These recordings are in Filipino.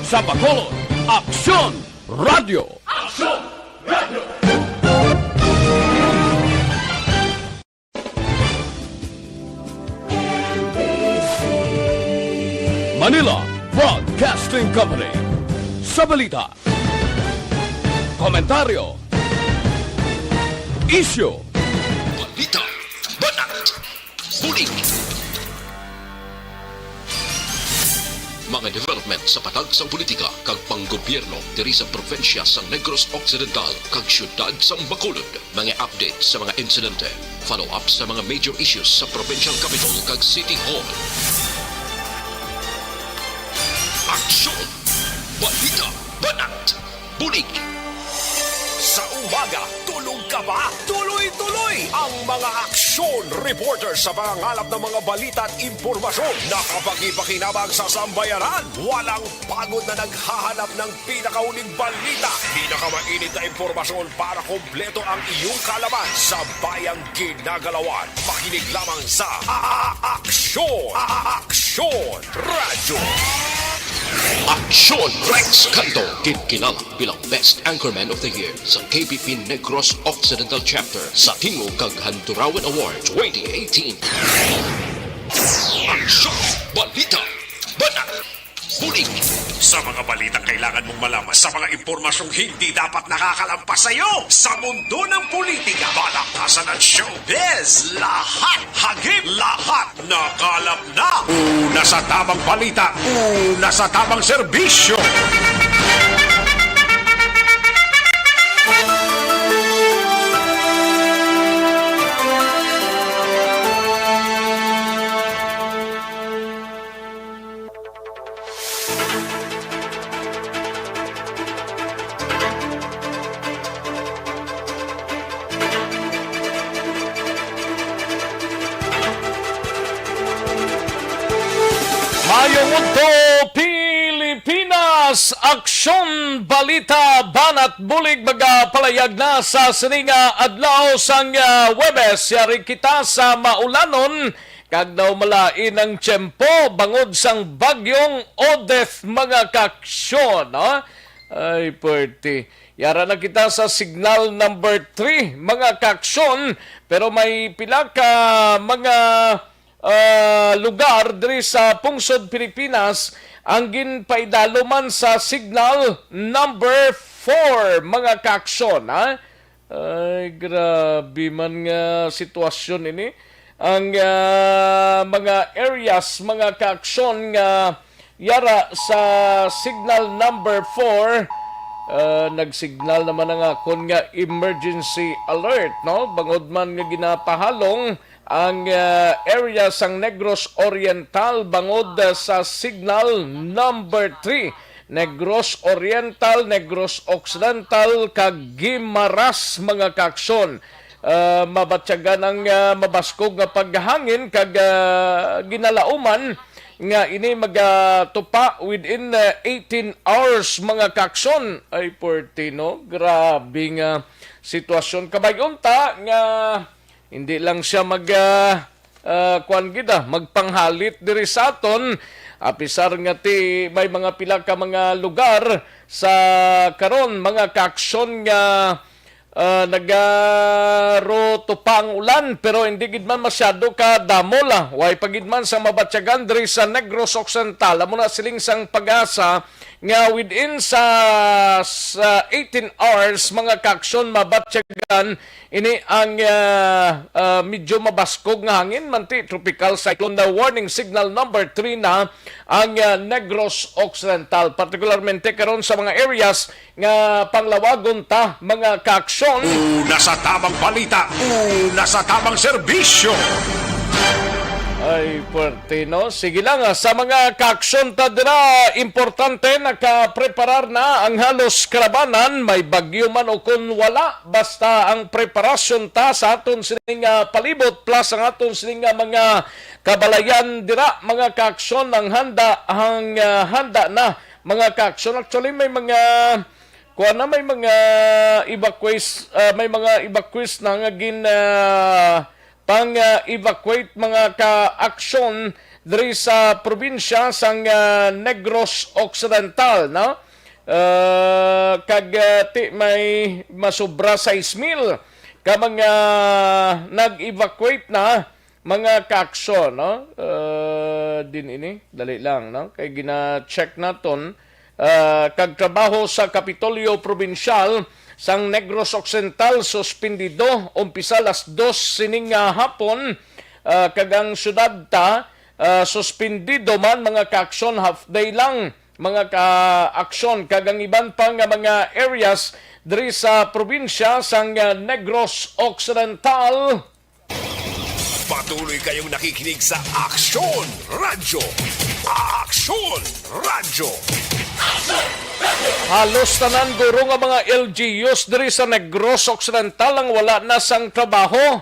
Sa Bacolod, Aksyon Radio. Aksyon Radio! Manila Broadcasting Company. Sa balita, komentaryo, isyu, Balita, Banat, Bulig. Mga development sa patag sang politika kag panggobyerno diri sa probinsya sang Negros Occidental kag syudad sang Bacolod. Mga update sa mga insidente, follow up sa mga major issues sa provincial capital kag city hall. Aksyon! Balita! Banat! Bulig! Sa umaga, tulog ka ba? Tuloy-tuloy ang mga aksyon reporters sa pangangalap ng mga balita at impormasyon. Nakapag-ipakinabang sa sambayanan. Walang pagod na naghahanap ng pinakauling balita. Pinakamainit na impormasyon para kompleto ang iyong kalaman sa bayang ginagalawan. Makinig lamang sa Aksyon! Aksyon Radio! Aksyon! Rex Cantong kinakilala bilang Best Anchorman of the Year sa KBP Negros Occidental Chapter sa Tingog kag Handurawan Award 2018. Aksyon! Balita! Banat! Bulig! Sa mga balitang kailangan mong malaman, sa mga impormasyong hindi dapat nakakalampas sa iyo, sa mundo ng politika, balakasan at showbiz, lahat hagip, lahat nakalap na. Una sa tamang balita, una sa tamang serbisyo. Mayong Mundo, Pilipinas! Aksyon, balita, banat, bulig, magapalayag na sa sininga adlaw sang Webes. Yari kita sa maulanon, kag daw malain ang tiyempo, bangod sang bagyong Odeth, mga kaksyon. Ha? Ay, perti. Yara na kita sa signal number 3, mga kaksyon, pero may pila ka mga lugar diri sa pungsod Pilipinas ang ginpaidaloman sa signal number 4, mga kaaksyon. Ha? Ay, grabe man nga sitwasyon ini. Ang mga areas, mga kaaksyon nga yara sa signal number 4, nagsignal naman nga kon nga emergency alert, no? Bangod man nga ginapahalong ang area sang Negros Oriental bangod sa signal number 3. Negros Oriental, Negros Occidental, kag Guimaras, mga kaaksyon. Mabatyagan ang mabaskog nga paghangin kag ginalauman nga ini magatupa within 18 hours, mga kaaksyon. Ay, portino, grabe nga sitwasyon. Kabayunta nga hindi lang siya magpanghalit diri sa aton. Apisar nga ti may mga pila ka mga lugar sa karon, mga kaaksyon nga nagaro tupang ulan, pero hindi gid man masyado ka damola. Way pagid man sa mabatyagan diri sa Negros Occidental. Amo na siling sang pag-asa nga within sa 18 hours, mga kaaksyon, mabatyagan ini ang medyo mabaskog nga hangin, manti tropical cyclone na warning signal number 3 na ang Negros Occidental, particularmente karon sa mga areas nga panglawagon ta, mga kaaksyon. Una sa tamang balita, una sa tamang serbisyo. Ay, puwerte, no? Sige lang, sa mga kaaksyon ta dira, importante nakapreparar na ang halos karabanan, may bagyo man o kung wala, basta ang preparasyon ta sa aton sining palibot plus ang aton sining mga kabalayan dira, mga kaaksyon, ang handa na, mga kaaksyon. Actually, may mga may mga evacuees na nga pang-evacuate, mga ka-aksyon diri sa probinsya sang Negros Occidental, no? Kag ti may masubra 6,000 ka mga nag-evacuate na mga kaaksyon, no? Din ini, dali lang, no? Kay gina-check naton kag trabaho sa Kapitolyo Provincial sang Negros Occidental suspendido umpisa las 2 sining hapon, kag ang syudad ta suspendido man mga kaaksyon, half day lang mga ka-aksyon, kag ang iban pang mga areas diri sa probinsya sang Negros Occidental. Patuloy kayong nakikinig sa Aksyon Radyo. Aksyon Radyo. Halos tanan guro nga mga LGUs diri sa Negros Occidental ang wala na sang trabaho.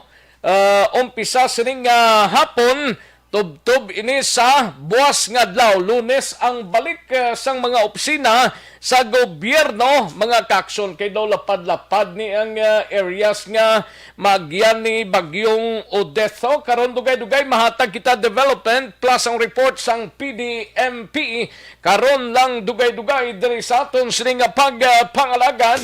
Umpisa sining hapon, tubtob ini sa buwas nga adlaw, Lunes ang balik sang mga opisina sa gobyerno, mga kaaksyon, kay daw lapad-lapad ni ang areas nga magyan ni bagyong Odetho. Karon dugay-dugay mahatag kita development plus ang report sang PDMP. Karon lang dugay-dugay diri sa aton sining pangalagan.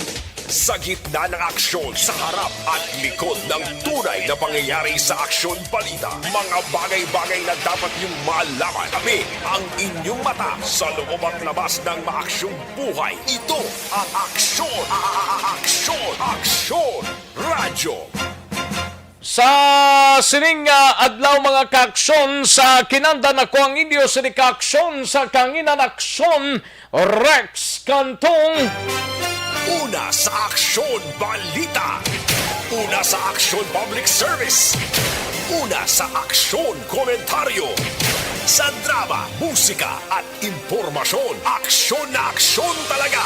Sa gitna ng aksyon, sa harap at likod ng tunay na pangyayari sa Aksyon Balita. Mga bagay-bagay na dapat niyong malaman. Kami ang inyong mata sa loob at labas ng maaksyong buhay. Ito ang Aksyon! Aksyon! Aksyon! Radyo! Sa sining adlaw mga kaaksyon, sa kinanda na ko ang inyo sa kaaksyon sa kanginan aksyon, Rex Cantong. Una sa Aksyon Balita. Una sa Aksyon Public Service. Una sa Aksyon Komentaryo. Sa drama, musika at impormasyon. Aksyon na aksyon talaga.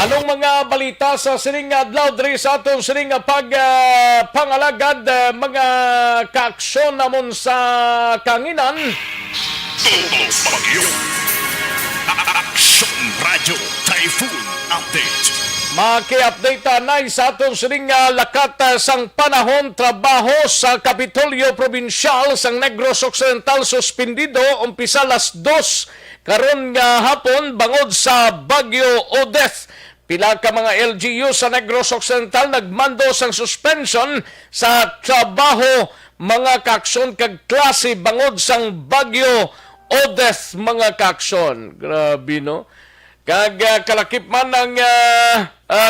Anong mga balita sa sining adlaw diri sa aton sining pangalagad, mga kaaksyon namon sa kanginan? Todos Bagyo. Aksyon Radio Typhoon Update. Maki-update na sa aton sining lakat sang panahon trabaho sa Kapitolyo Provincial sang Negros Occidental suspendido umpisa las 2 karon nga hapon bangod sa Bagyo Odeth. Pila ka mga LGU sa Negros Occidental nagmando sang suspension sa trabaho, mga kaaksyon kag klase bangod sang Bagyo Odeth, mga kaaksyon. Grabe, no? Kag kalakip man ang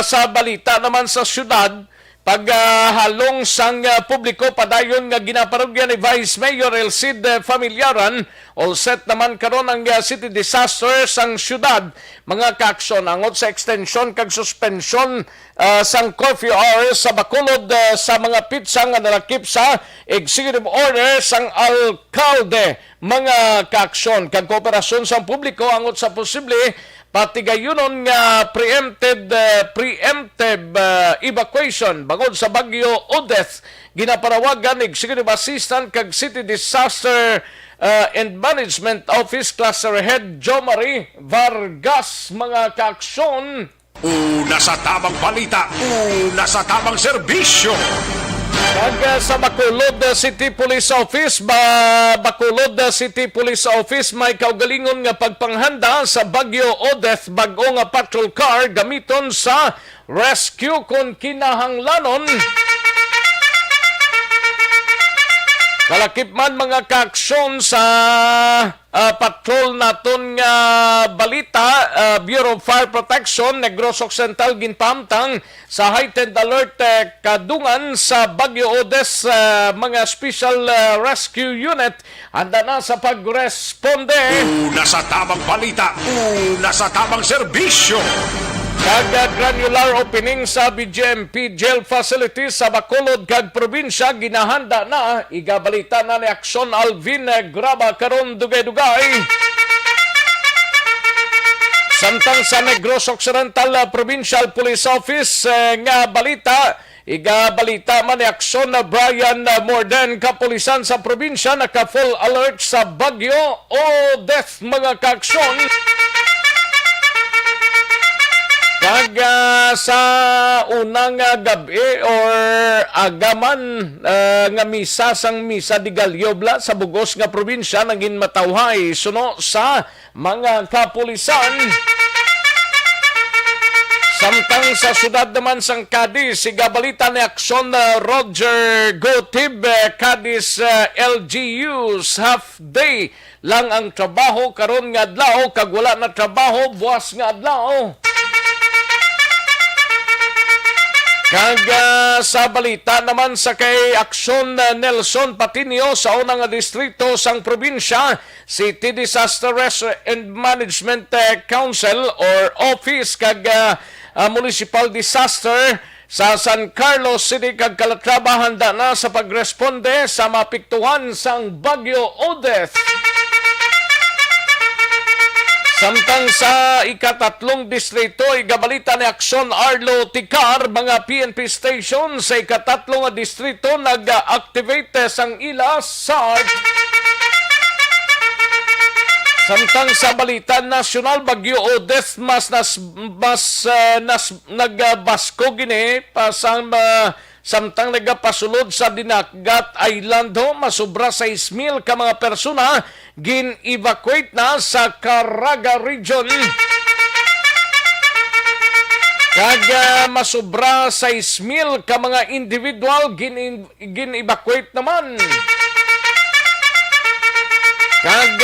sa balita naman sa syudad, paghalong sang publiko padayon nga ginaparugyan ni Vice Mayor Elcid Familiaran, all set naman karon ang city disaster sang syudad, mga kaaksyon, angot sa extension kag suspension sang curfew hours sa Bacolod sa mga pizza nga nalakip sa executive order sang alkalde, mga kaaksyon, kag kooperasyon sang publiko angot sa posible patigayunon nga preemptive evacuation bangod sa Bagyo Odeth. Ginaparawagan Executive Assistant kag City Disaster and Management Office Cluster Head Jo Marie Vargas, mga kaaksyon. Una sa tamang balita, una sa tamang serbisyo. Kag sa Bacolod City Police Office, Bacolod City Police Office may kaugalingon nga pagpanghanda sa Bagyo Odeth, bag-o nga patrol car gamiton sa rescue kon kinahanglanon. Kalakip man mga kaaksyon sa patrol naton nga balita, Bureau of Fire Protection Negros Occidental ginpamtang sa heightened alert kadungan sa Bagyo Odeth, mga special rescue unit handa na sa pagresponde. Una sa tamang balita, una sa tamang serbisyo. Kag granular opening sa BGMP jail facilities sa Bacolod kag probinsya ginahanda na, igabalita na ni Aksyon Alvin Graba karon dugay-dugay. Samtang sa Negros Occidental Provincial Police Office nga balita, igabalita man ni Aksyon na Brian Morden, kapulisan sa probinsya naka full alert sa Bagyo Odeth, mga kaaksyon. Kag sa unang gabi or agaman nga misa sang misa di Galyobla sa Bugos nga probinsya naging matawhay suno sa mga kapulisan. Samtang sa syudad naman sang Cadiz, si Balita ni Aksyon Roger Gotib, Cadiz LGUs half day lang ang trabaho karon nga adlaw kag wala na trabaho buwas nga adlaw. Kag sa balita naman sa kay Aksyon Nelson Patinio sa unang distrito sang probinsya, City Disaster and Management Council or Office kag Municipal Disaster sa San Carlos City kag Calatrava handa na sa pagresponde sa mapiktuhan sang Bagyo Odette. Samtang sa ikatatlong distrito, igabalita ni Aksyon Arlo Ticar, mga PNP station sa ikatatlong distrito nag-activate sang ila SART. Samtang sa balita nasyonal, Bagyo Odette mas nagbasko gini samtang nagapasulod sa Dinagat Island masubra sa 6,000 ka mga persona gin-evacuate na sa Caraga Region. Kag masubra sa 6,000 ka mga individual gin-evacuate naman. Kag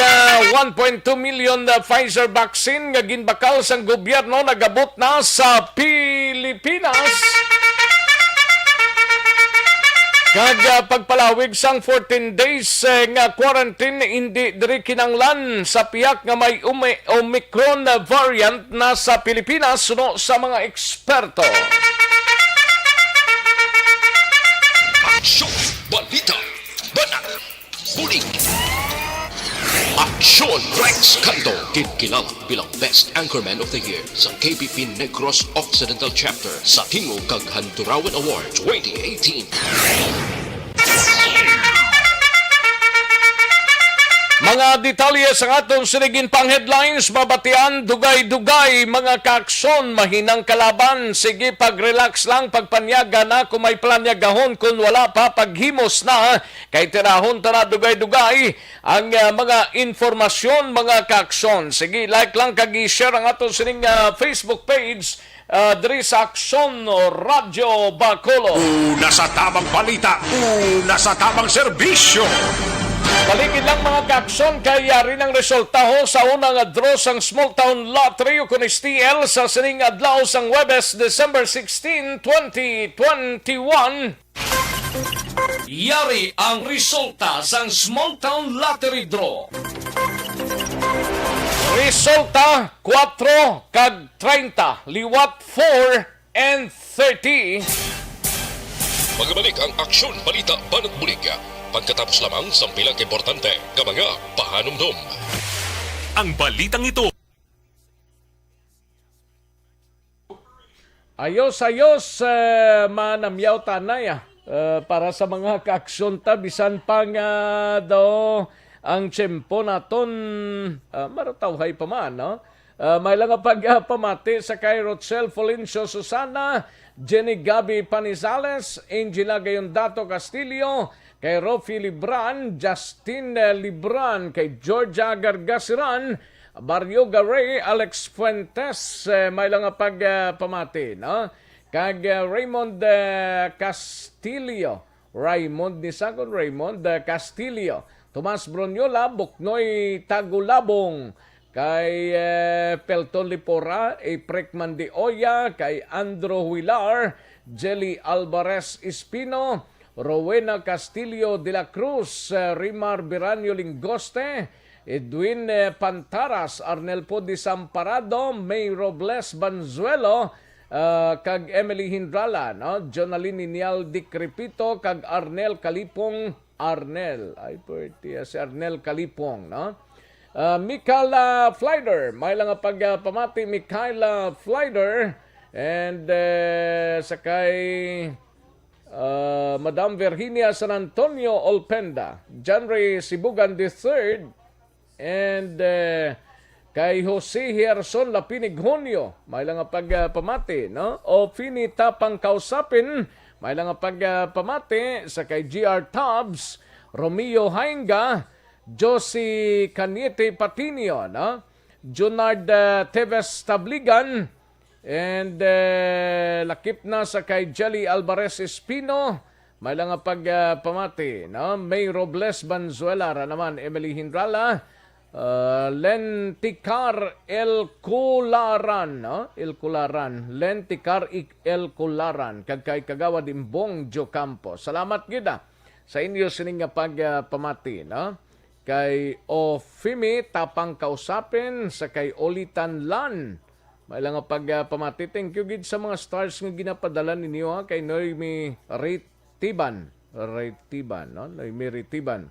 1.2 million Pfizer vaccine nga ginbakal sang gobyerno nagabot na sa Pilipinas. Kag pagpalawig sang 14 days nga quarantine hindi diri kinanglan sa piyak nga may Omicron variant na sa Pilipinas suno sa mga eksperto. Aksyon, balita, banat, bulig. Aksyon Rex Cantong, kinilala bilang Best Anchorman of the Year sa KBP Negros Occidental Chapter sa Tingog kag Handurawan Awards 2018. Mga detalye sa atong sinigin pang headlines, mabatian, dugay-dugay, mga kaaksyon, mahinang kalaban, sige pag-relax lang, pagpanyaga na kung may planyagahon, kung wala pa, paghimos na, kay tirahon ta na dugay-dugay, ang mga informasyon, mga kaaksyon. Sige, like lang, kag-i-share ang atong sining Facebook page, diri sa Aksyon Radyo Bacolod. Una sa tamang balita, una sa tamang serbisyo. Paligid lang mga kaaksyon, kaya rin ang resulta sa unang draw sang Small Town Lottery o kun STL sa sining adlaw sang Webes, December 16, 2021. Yari ang resulta sang Small Town Lottery Draw. Resulta 4 kag 30, liwat 4 and 30. Magbalik ang Aksyon Balita Banat Bulig. Pagkatapos lamang sa pilang importante ng mga pahanumdum. Ang balitang ito. Ayos, manamyaw tanay para sa mga kaaksyon ta, bisan pa nga daw ang tiyempo naton maratawhay pa man, no? May lang pagpamati sa kay Rochelle Folencio Susana, Jenny Gabi Panizales, Angela Gayondato Castillo, kay Rofi Libran, Justin Libran, kay Georgia Gargasiran, Barrio Garay, Alex Fuentes, may lang pagpamati, no? Kag Raymond Castillo, Raymond Castillo, Tomas Bronyola, Buknoy Tagulabong, kay Pelton Lipora, Aprek Mandioya, kay Andro Huilar, Jelly Alvarez Espino, Rowena Castillo de la Cruz, Rimar Biranyo Lingoste, Edwin Pantaras, Arnel Po de Samparado, May Robles Banzuelo, kag Emily Hindrala, no? Jonaline Inial Dikripito, kag Arnel Kalipong, ay pwede si Arnel Kalipong, no? Michaela Flyder, may lang pagpamati, Michaela Flyder, and sakay Madam Virginia San Antonio Olpenda, Janry Sibugan III, and Kay Jose Hierson Lapinig Junio, may lang nga pagpamati, no? O Finita Pangkausapin, may lang nga pagpamati sa kay GR Tubbs, Romeo Hainga, Josie Caniete Patinio, no? Junard Teves Tabligan, and lakip na sa kay Jelly Alvarez Espino, may lang nga pagpamati, no? May Robles Banzuela, naman Emily Hindrala, Len Tikar El Kularan, no? El Kularan, Len Tikar El Kularan, kag kay Kagawad Imbong Jo Campos. Salamat gida sa inyo sining nga pagpamati, no? Kay Ofimi Tapang Kausapin, sa kay Olitan Lan, may lang nga pagpamati. Thank you gid sa mga stars nga ginapadala ninyo, ha? Kay Noemi Ritiban, no? Noemi Ritiban.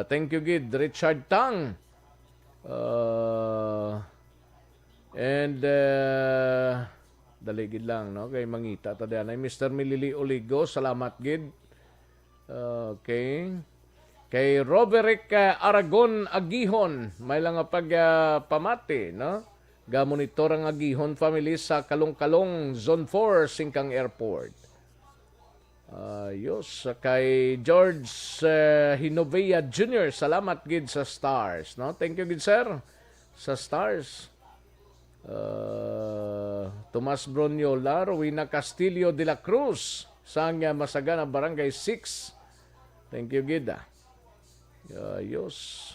Thank you gid Richard Tang. And daligid lang, no? Kay Mangita tadyan ay Mr. Milili Oligo, salamat gid. Okay. Kay Roberic Aragon Agihon, may lang nga pagpamati, no? Ga-monitor ang Agihon family sa Kalong-Kalong Zone 4 Singkang Airport. Ayos. Kay George Hinovea Jr., salamat gid sa stars, no? Thank you gid sir sa stars. Tomas Bronyola, Rowena Castillo de la Cruz, sang Masagana Barangay 6. Thank you gid. Ayos.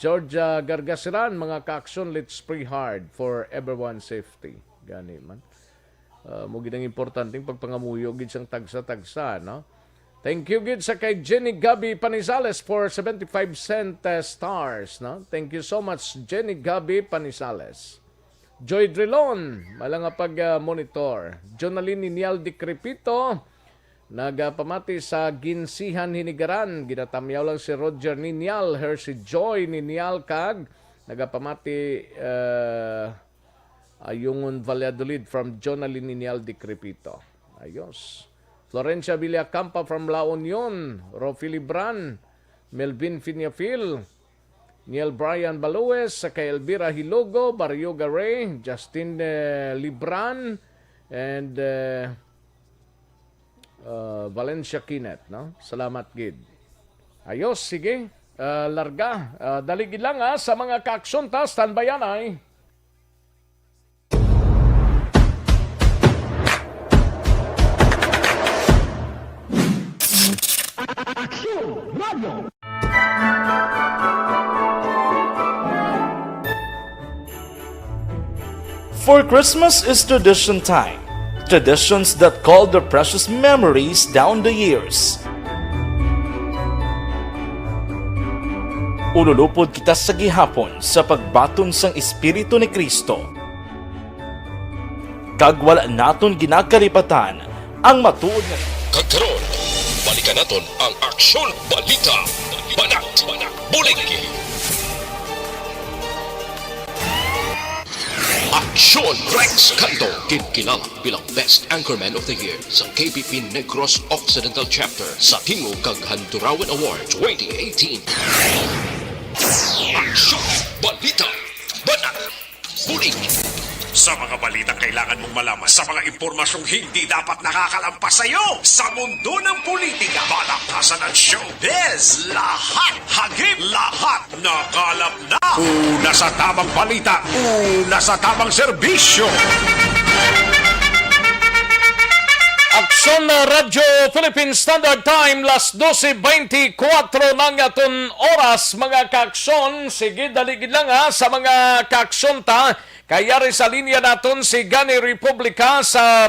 Georgia Gargasiran, mga ka-aksyon, let's pray hard for everyone's safety. Gani man. Mugid ang importanteng pagpangamuyo gid sang tagsa-tagsa, no? Thank you gid sa kay Jenny Gabi Panizales for 75 cent stars, no? Thank you so much Jenny Gabi Panizales. Joy Drilon, malang pag-monitor. Jonaline Ninial Di Crepito, nagpamati sa Ginsihan Hinigaran. Ginatamyaw lang si Roger Ninial, her si Joy Ninial kag nagpamati Ayungon Valladolid from Jonaline Ninial Di Crepito. Ayos. Florencia Villacampa from La Union, Rofi Libran, Melvin Finiafil, Neil Brian Balues, sa kay Elvira Hilogo, Barrio Garay, Justin Libran, and Valencia Kinet, no? Salamat gid. Ayos, sige. Larga. Daligid lang sa mga ka-aksyon ta, standbyan ay. Aksyon Radio. For Christmas is tradition time. Traditions that call the precious memories down the years. Ululupod kita sa gihapon sa pagbaton sang Espiritu ni Kristo. Kag wala naton ginakalipatan ang matuod nga. Kagkaroon, balikan naton ang Aksyon Balita. Banat, Bulig. Aksyon Rex Cantong, kinilala bilang Best Anchorman of the Year sa KPP Negros Occidental Chapter sa Tingog kag Handurawan Award 2018. Aksyon Balita. Banat, Bulig. Sa mga balitang kailangan mong malaman, sa mga impormasyong hindi dapat nakakalampas sa iyo, sa mundo ng politika, balakasan at showbiz, lahat, hagip, lahat, nakalap na. Una sa tamang balita, una sa tamang serbisyo. Aksyon Radio Philippine Standard Time, las 12:24 ng aton oras, mga ka-aksyon. Sige, daligid lang sa mga ka-aksyon ta. Kaya rin sa linya naton si Gani Republica sa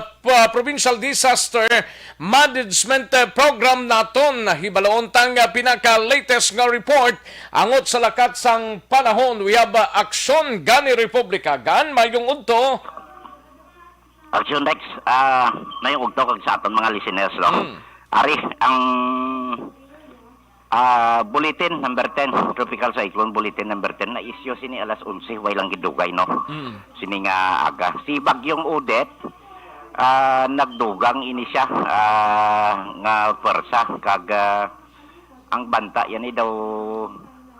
Provincial Disaster Management Program naton. Hibalaon tang pinaka-latest nga report angot sa lakat sang panahon. We have Aksyon Gani Republica. Gan, mayong unto. Aksyon Rex, mayong ugto kag sa aton mga listeners. Ari, ang bulletin number 10, Tropical Cyclone Bulletin number 10 na isyo sini alas 11, way lang gidugay, no? Sini nga aga. Si Bagyong Udet, nagdugang ini siya, nga persa, kag ang banta, yan daw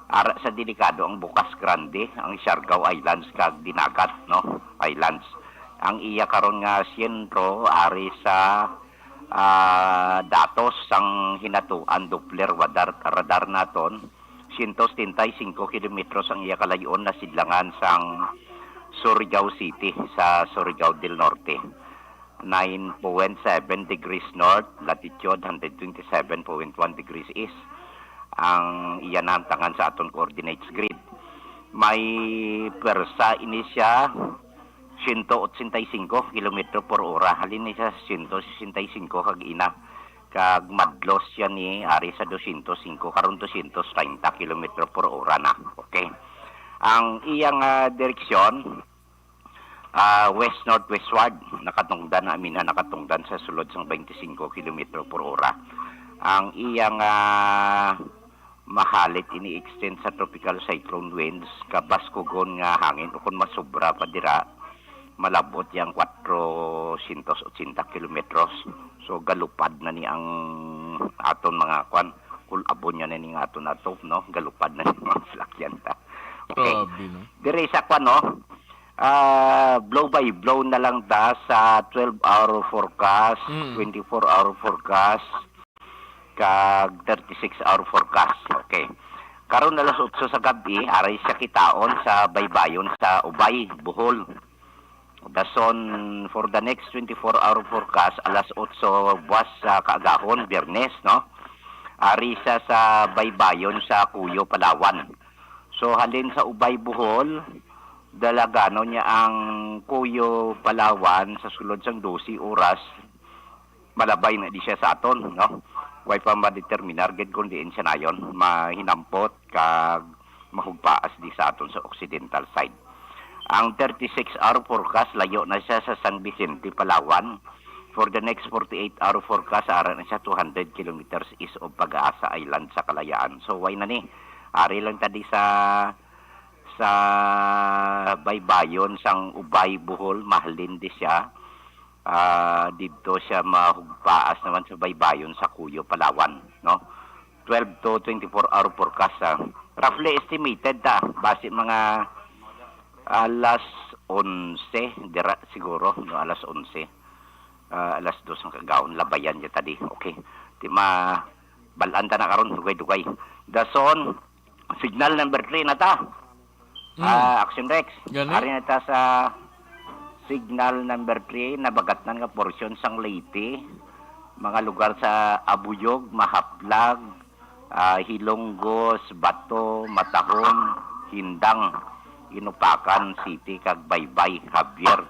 ara sa delikado ang Bukas Grande, ang Siargao Islands kag Dinagat, no? Islands. Ang iya karon nga sentro ari sa datos sang hinatuan Doppler radar naton 175 kilometros ang iya kalayon na sidlangan sang Surigao City sa Surigao del Norte. 9.7 degrees north, latitude 127.1 degrees east. Ang iyan tangan sa aton coordinates grid. May persa ini siya 185 km per ora. Halin ni siya 165 kag ina. Kag madlos siya ni ari sa 205 karon 230 km per ora na. Okay. Ang iyang direksyon west-northwestward nakatungdan nakatungdan sa sulod sang 25 km per ora. Ang iyang mahalit ini-extend sa tropical cyclone winds kabaskugon nga hangin o kung masubra pa dira malabot yang 480 kilometros. So galupad na ni ang aton mga kwan kulabon niya na ni nga aton ato no galupad na ni mga salakyan ta. Okay. No? Dire sa kwan no blow by blow na lang ta sa 12-hour forecast, 24-hour forecast, kag 36-hour forecast. Okay. Karon alas 8 sa gabi, aray siya kitaon sa baybayon sa Ubay, Bohol. Dason for the next 24-hour forecast, alas 8 buwas sa kaagahon, Biyernes, no? Ari siya sa baybayon sa Cuyo, Palawan. So halin sa Ubay, Bohol, dalagano niya ang Cuyo, Palawan sa sulod sang 12 oras, malabay na di siya sa aton, no? Way pa ma-determinar gid kung diin siya nayon mahinampot kag mahugpaas di sa aton sa occidental side. Ang 36-hour forecast layo na siya sa San Vicente, Palawan. For the next 48-hour forecast ara na siya 200 kilometers east of Pag-asa Island sa Kalayaan. So way na ni ari lang tadi sa baybayon sang Ubay, Bohol, mahalin di siya. Dito siya mahugpaas naman sa baybayon sa Cuyo, Palawan, no? 12 to 24 hour forecast. Roughly estimated base mga alas 11 dira siguro, no, alas 11. Alas 2 ang kagaon labayan niya tadi. Okay. Tima balan ta na karon dugay-dugay. Dason signal number 3 na ta. Aksyon Rex. Ari na ta sa signal number 3, nabagatnan nga porsyon sang Leyte, mga lugar sa Abuyog, Mahaplag, Hilonggos, Bato, Matahon, Hindang, Inupakan City, kag Baybay, Javier,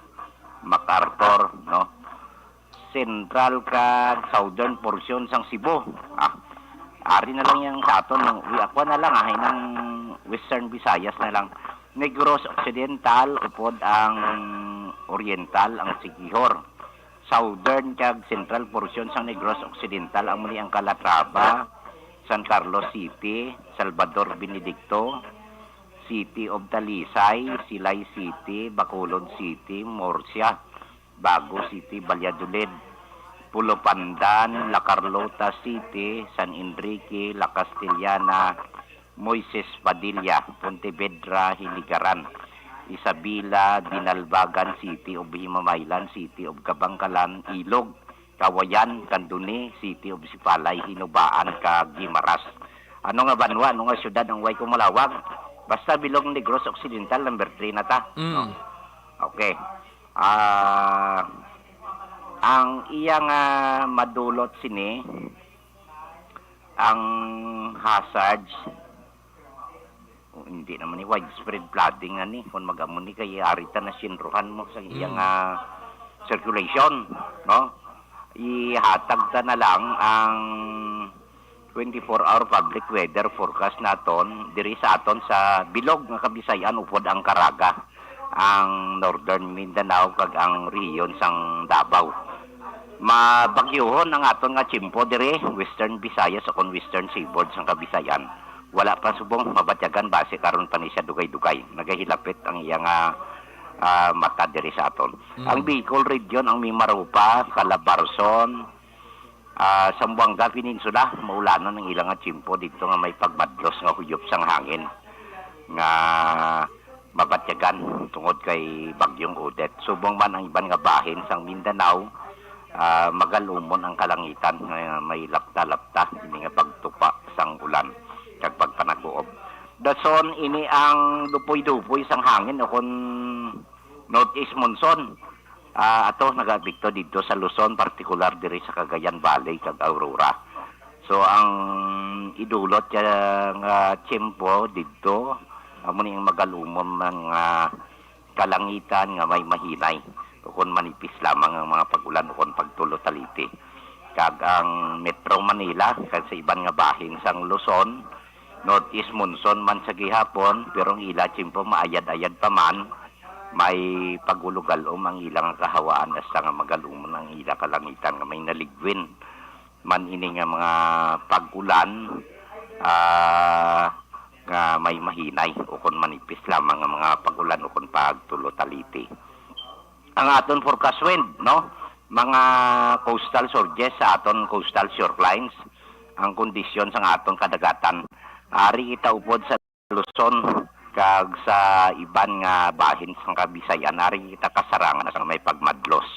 MacArthur, no? Central kag southern portion sang Cebu. Ari na lang yang sa aton, ako na lang ng Western Visayas na lang. Negros Occidental, upod ang Oriental, ang Siquijor. Southern kag central portion sa Negros Occidental ang muli ang Calatrava, San Carlos City, Salvador Benedicto, City of Talisay, Silay City, Bacolod City, Murcia, Bago City, Valladolid, Pulo Pandan, La Carlota City, San Enrique, La Castellana, Moises Padilla, Pontevedra, Hiligaran, Isabela, Dinalbagan City of Himamaylan, City of Kabangkalan, Ilog, Kawayan, Kanduni, City of Sipalay, Hinubaan, Gimaras. Ano nga banwa, ano nga syudad ang way kumalawag? Basta bilog Negros Occidental, number 3 na ta. No? Okay. Ang iyang madulot sini, ang hazards, hindi naman ni widespread flooding ani kung magamon ni kay arita na sinruhan mo sa iyang circulation, no? Ihatag ta na lang ang 24-hour public weather forecast naton diri sa aton sa bilog nga Kabisayan upod ang Caraga, ang Northern Mindanao kag ang rehiyon sang Davao. Mabagyohon ang aton nga Chimpo diri Western Visayas o kon Western Seaboard sang Kabisayan. Wala pa subong mabatyagan base karon pa ni siya dugay-dugay. Nagahilapit ang iyang mata diri sa aton. Ang Bicol region, ang Mimaropa, Calabarzon, Sambuanga Peninsula, maulanon ng ilang nga tsimpo dito nga may pagmadlos nga huyop sang hangin nga mabatyagan tungod kay Bagyong Odette. Subong man ang iban nga bahin sang Mindanao, magalumon ang kalangitan nga may lapta-lapta ini nga pagtupa sang ulan kag pagpanaguob. Dason ini ang dupoy-dupoy sang hangin o kon northeast monsoon. Ato nagabikto dito sa Luzon, partikular diri sa Cagayan Valley kag Aurora. So ang idulot nga tiyempo dito amo ning magalumon ng kalangitan nga may mahinay o kon manipis lamang ang mga pagulan o kon pagtulo taliti. Kag ang Metro Manila kag sa iban nga bahin sang Luzon, northeast monsoon man sa gihapon pero ang ila tiyempo maayad-ayad pa man. May pagulugalom ang ilang kahawaan hasta nga magalumon ang ilang kalangitan nga may naligwin man ini nga mga pagulan nga may mahinay o kon manipis lamang ang mga pagulan o kon pagtulo taliti. Ang aton forecast wind, no? Mga coastal surges sa aton coastal shorelines, ang kondisyon sa aton kadagatan. Ari kita upod sa Luzon kag sa iban nga bahin sang Kabisayan, ari kita kasarangan sa may pagmadlos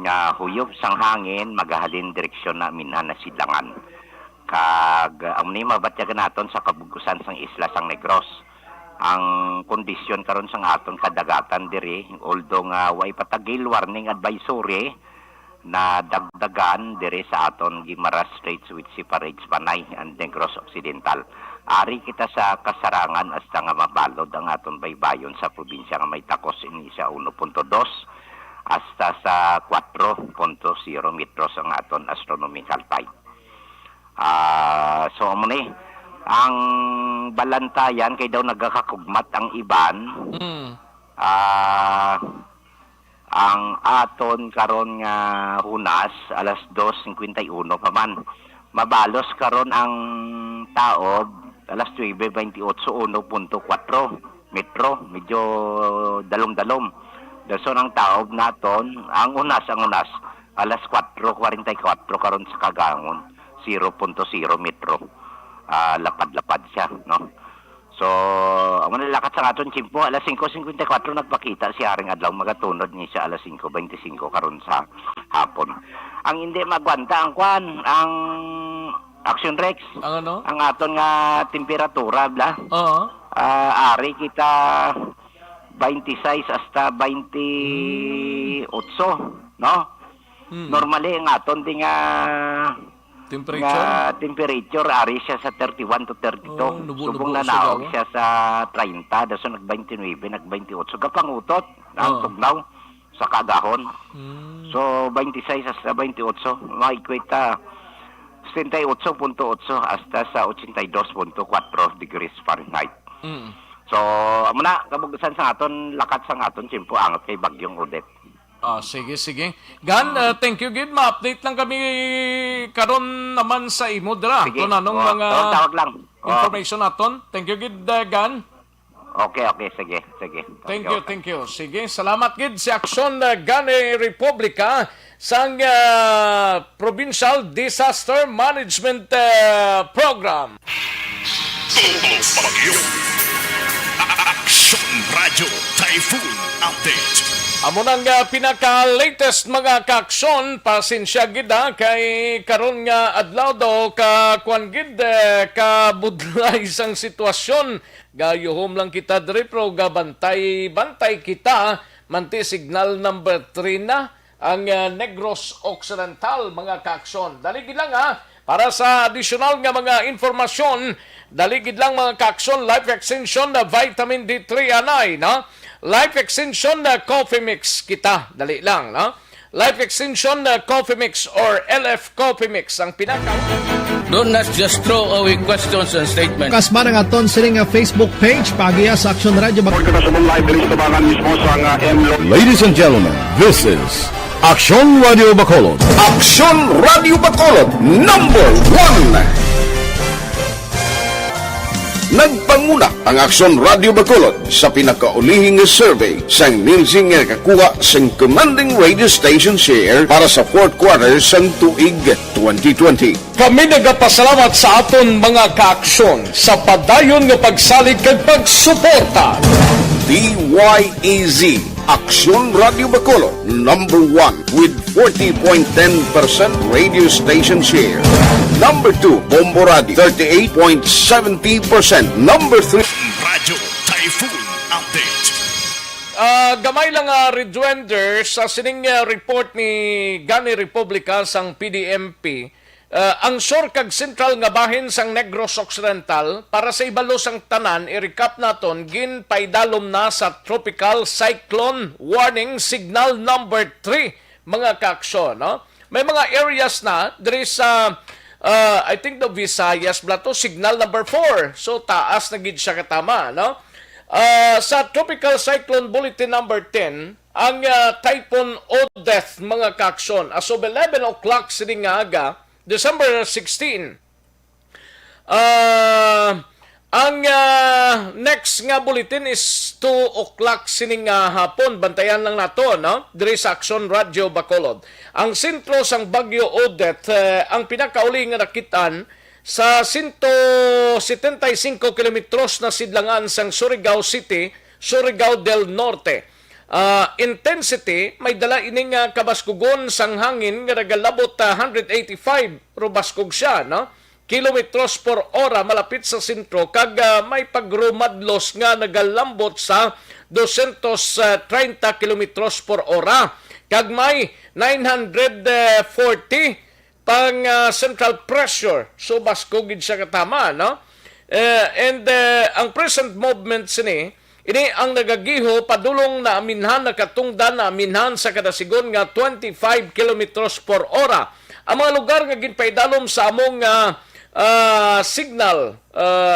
nga huyop sang hangin magahalin direksyon na minhan na silangan. Kag amni mabatyagan naton sa kabugusan sang isla sang Negros. Ang kondisyon karon sang aton kadagatan diri, although nga way patagil warning advisory na dagdagan diri sa aton Guimaras Straits which separates Panay and Negros Occidental. Ari kita sa kasarangan hasta nga mabalod ang aton baybayon sa probinsya nga may takos ini sa 1.2 hasta sa 4.0 metros ang aton astronomical tide. So amo ni ang balantayan kay daw nagakakugmat ang iban. Ang aton karon nga hunas alas 2:51 pa man. Mabalos karon ang taob alas 9:28 1.4 metro, medyo dalom-dalom. Dason ang taob naton, ang unas alas 4:44 karon sa Kagangon, 0.0 metro. Lapad-lapad siya, no? So, amo na lakat sa aton tiyempo, alas 5:54 nagpakita si Haring Adlaw, magatunod ni siya alas 5:25 karon sa hapon. Ang hindi magwanta ang kwan, ang Aksyon Rex. Ang ano? Ang aton nga temperatura, bla. Oo. Ari kita 26 hasta 28, no? Normally ang aton di nga temperature ari siya sa 31 to 32. Subong na naog siya sa 30, daso nag-29, nag-28. Kapangutot ang tugnaw sa kagahon. So 26 hasta 28, maikwita 68.8 hasta sa 82.4 degrees Fahrenheit. So, amo na kabugusan sa aton lakat sa aton tiyempo angot kay Bagyong Odette. Sige. Gan, thank you gid. Ma-update lang kami karon naman sa imo dira. Sige. Anong mga tawag lang. information naton. Thank you gid, Gan. Okay, sige. Thank you. Sige, salamat gid si Aksyon Gani Republika sang Provincial Disaster Management Program. Aksyon Radio Typhoon Update. Amo nang pinaka-latest mga ka-aksyon, pasensya gid kay karon nga adlaw daw ka kwan gid kabudlay sang sitwasyon. Gayuhom lang kita diri pro gabantay kita manti signal number 3 na ang Negros Occidental mga ka-aksyon. Daligid lang para sa additional nga mga informasyon, daligid lang mga ka-aksyon, Life Extension na Vitamin D3 anay, no? Life Extension na Coffee Mix kita, dali lang, no? Life Extension na Coffee Mix or LF Coffee Mix ang pinaka. Do not just throw away questions and statements. Kasma ng aton sining Facebook page pagiya sa Aksyon Radio. Ladies and gentlemen, this is Aksyon Radio Bacolod. Aksyon Radio Bacolod #1. Nagpanguna ang Aksyon Radio Bacolod sa pinakaulihing survey sa ninsing kakuha sa commanding radio station share para sa fourth quarter sang tuig 2020. Kami nagapasalamat sa aton mga kaaksyon sa padayon nga pagsalig kag pagsuporta. DYEZ Aksyon Radio Bacolod, number 1 with 40.10% radio station share. Number 2, Bombo Radio, 38.70%. Number 3, Radyo Typhoon Update. Gamay lang rejoinder sa sining report ni Gani Republica sang PDMP. Ang sur kag sentral nga bahin sang Negros Occidental para sa ibalo sang tanan i-recap naton gin paidalom na sa tropical cyclone warning signal number 3 mga kaaksyon, no? May mga areas na diri sa I think the Visayas blato signal number 4. So taas na gid siya katama, no? Sa tropical cyclone bulletin number 10 ang typhoon Odette mga kaaksyon as of 11 o'clock sining aga December 16. Ang next nga bulletin is 2 o'clock sining hapon. Bantayan lang nato, no? Diri sa Aksyon Radio Bacolod. Ang sentro sang Bagyo Odette, ang pinakauli nga nakitaan sa 175 kilometros na sidlangan sang Surigao City, Surigao del Norte. Intensity, may dala ining kabaskugon sang hangin nga nagalabot 185 rubaskog siya, no? Kilometros per ora malapit sa sentro kag may pagrumadlos nga nagalambot sa 230 kilometros per ora kag may 940 pang central pressure. So baskogid siya katama, no? Ang present movement sini ini ang nagagiho padulong na aminhan na katungdan na aminhan sa kada sigon nga 25 kilometros per ora. Ang mga lugar nga ginpaidalom sa among signal,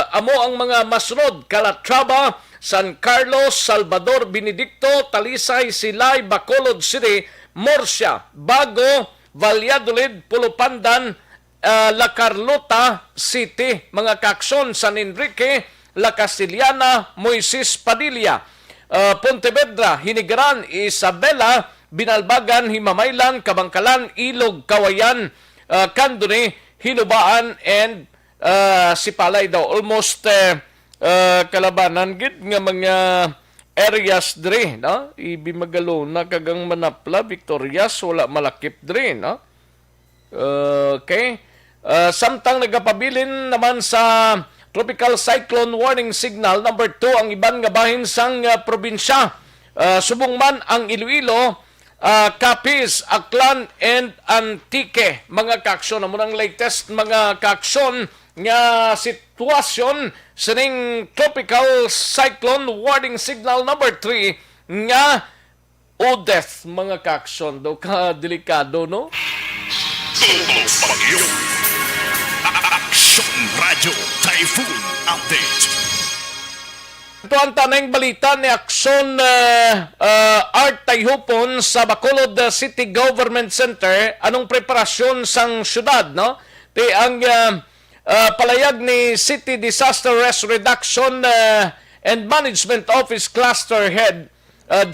amo ang mga masunod: Calatrava, San Carlos, Salvador, Benedicto, Talisay, Silay, Bacolod City, Murcia, Bago, Valladolid, Pulupandan, La Carlota City, mga kaaksyon, San Enrique, La Castillana, Moises Padilla, Pontevedra, Hinigaran, Isabela, Binalbagan, Himamaylan, Kabangkalan, Ilog, Kawayan, Candone, Hinubaan, and Sipalay daw. Almost kalabanan gid nga mga areas dre, no? Ibimagalona kagang Manapla, Victorias, wala malakip dre, no? Okay. Samtang nagapabilin naman sa tropical cyclone warning signal number 2 ang iban nga bahin sang probinsya. Subong man ang Iloilo, Capiz, Aklan, and Antique. Mga kaaksyon, amo ang latest mga kaaksyon nga sitwasyon sa ning tropical cyclone warning signal number 3 nga Odette, mga kaaksyon. Do ka delikado, no? Bagyo. Aksyon Radio Typhoon Update. Ito ang tanang balita ni Aksyon Art Tayhupon sa Bacolod City Government Center. Anong preparasyon sang syudad, no? Ti ang palayag ni City Disaster Risk Reduction and Management Office Cluster Head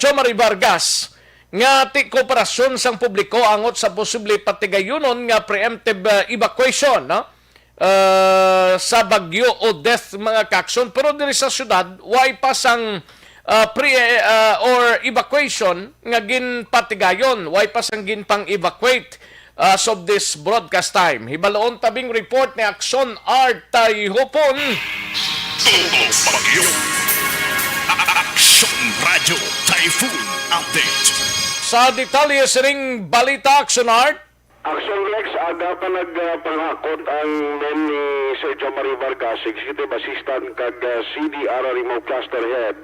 Jomari Vargas nga ti kooperasyon sang publiko angot sa posible patigayunon nga preemptive evacuation, no? Sa Bagyo Odette, mga kaaksyon. Pero diri sa syudad way pa sang or evacuation nga ginpatigayon, way pa sang ginpang-evacuate as of this broadcast time. Hibaloon tabing report ni Aksyon Art Tayhupon. Bagyo. Aksyon Radio Typhoon Update. Sa detalye sining balita, Aksyon Art. Aksyon Rex, aga pa nagpanghakot ang men ni Sir Jomari Vargas, Executive Assistant kag CDR Remote Cluster Head.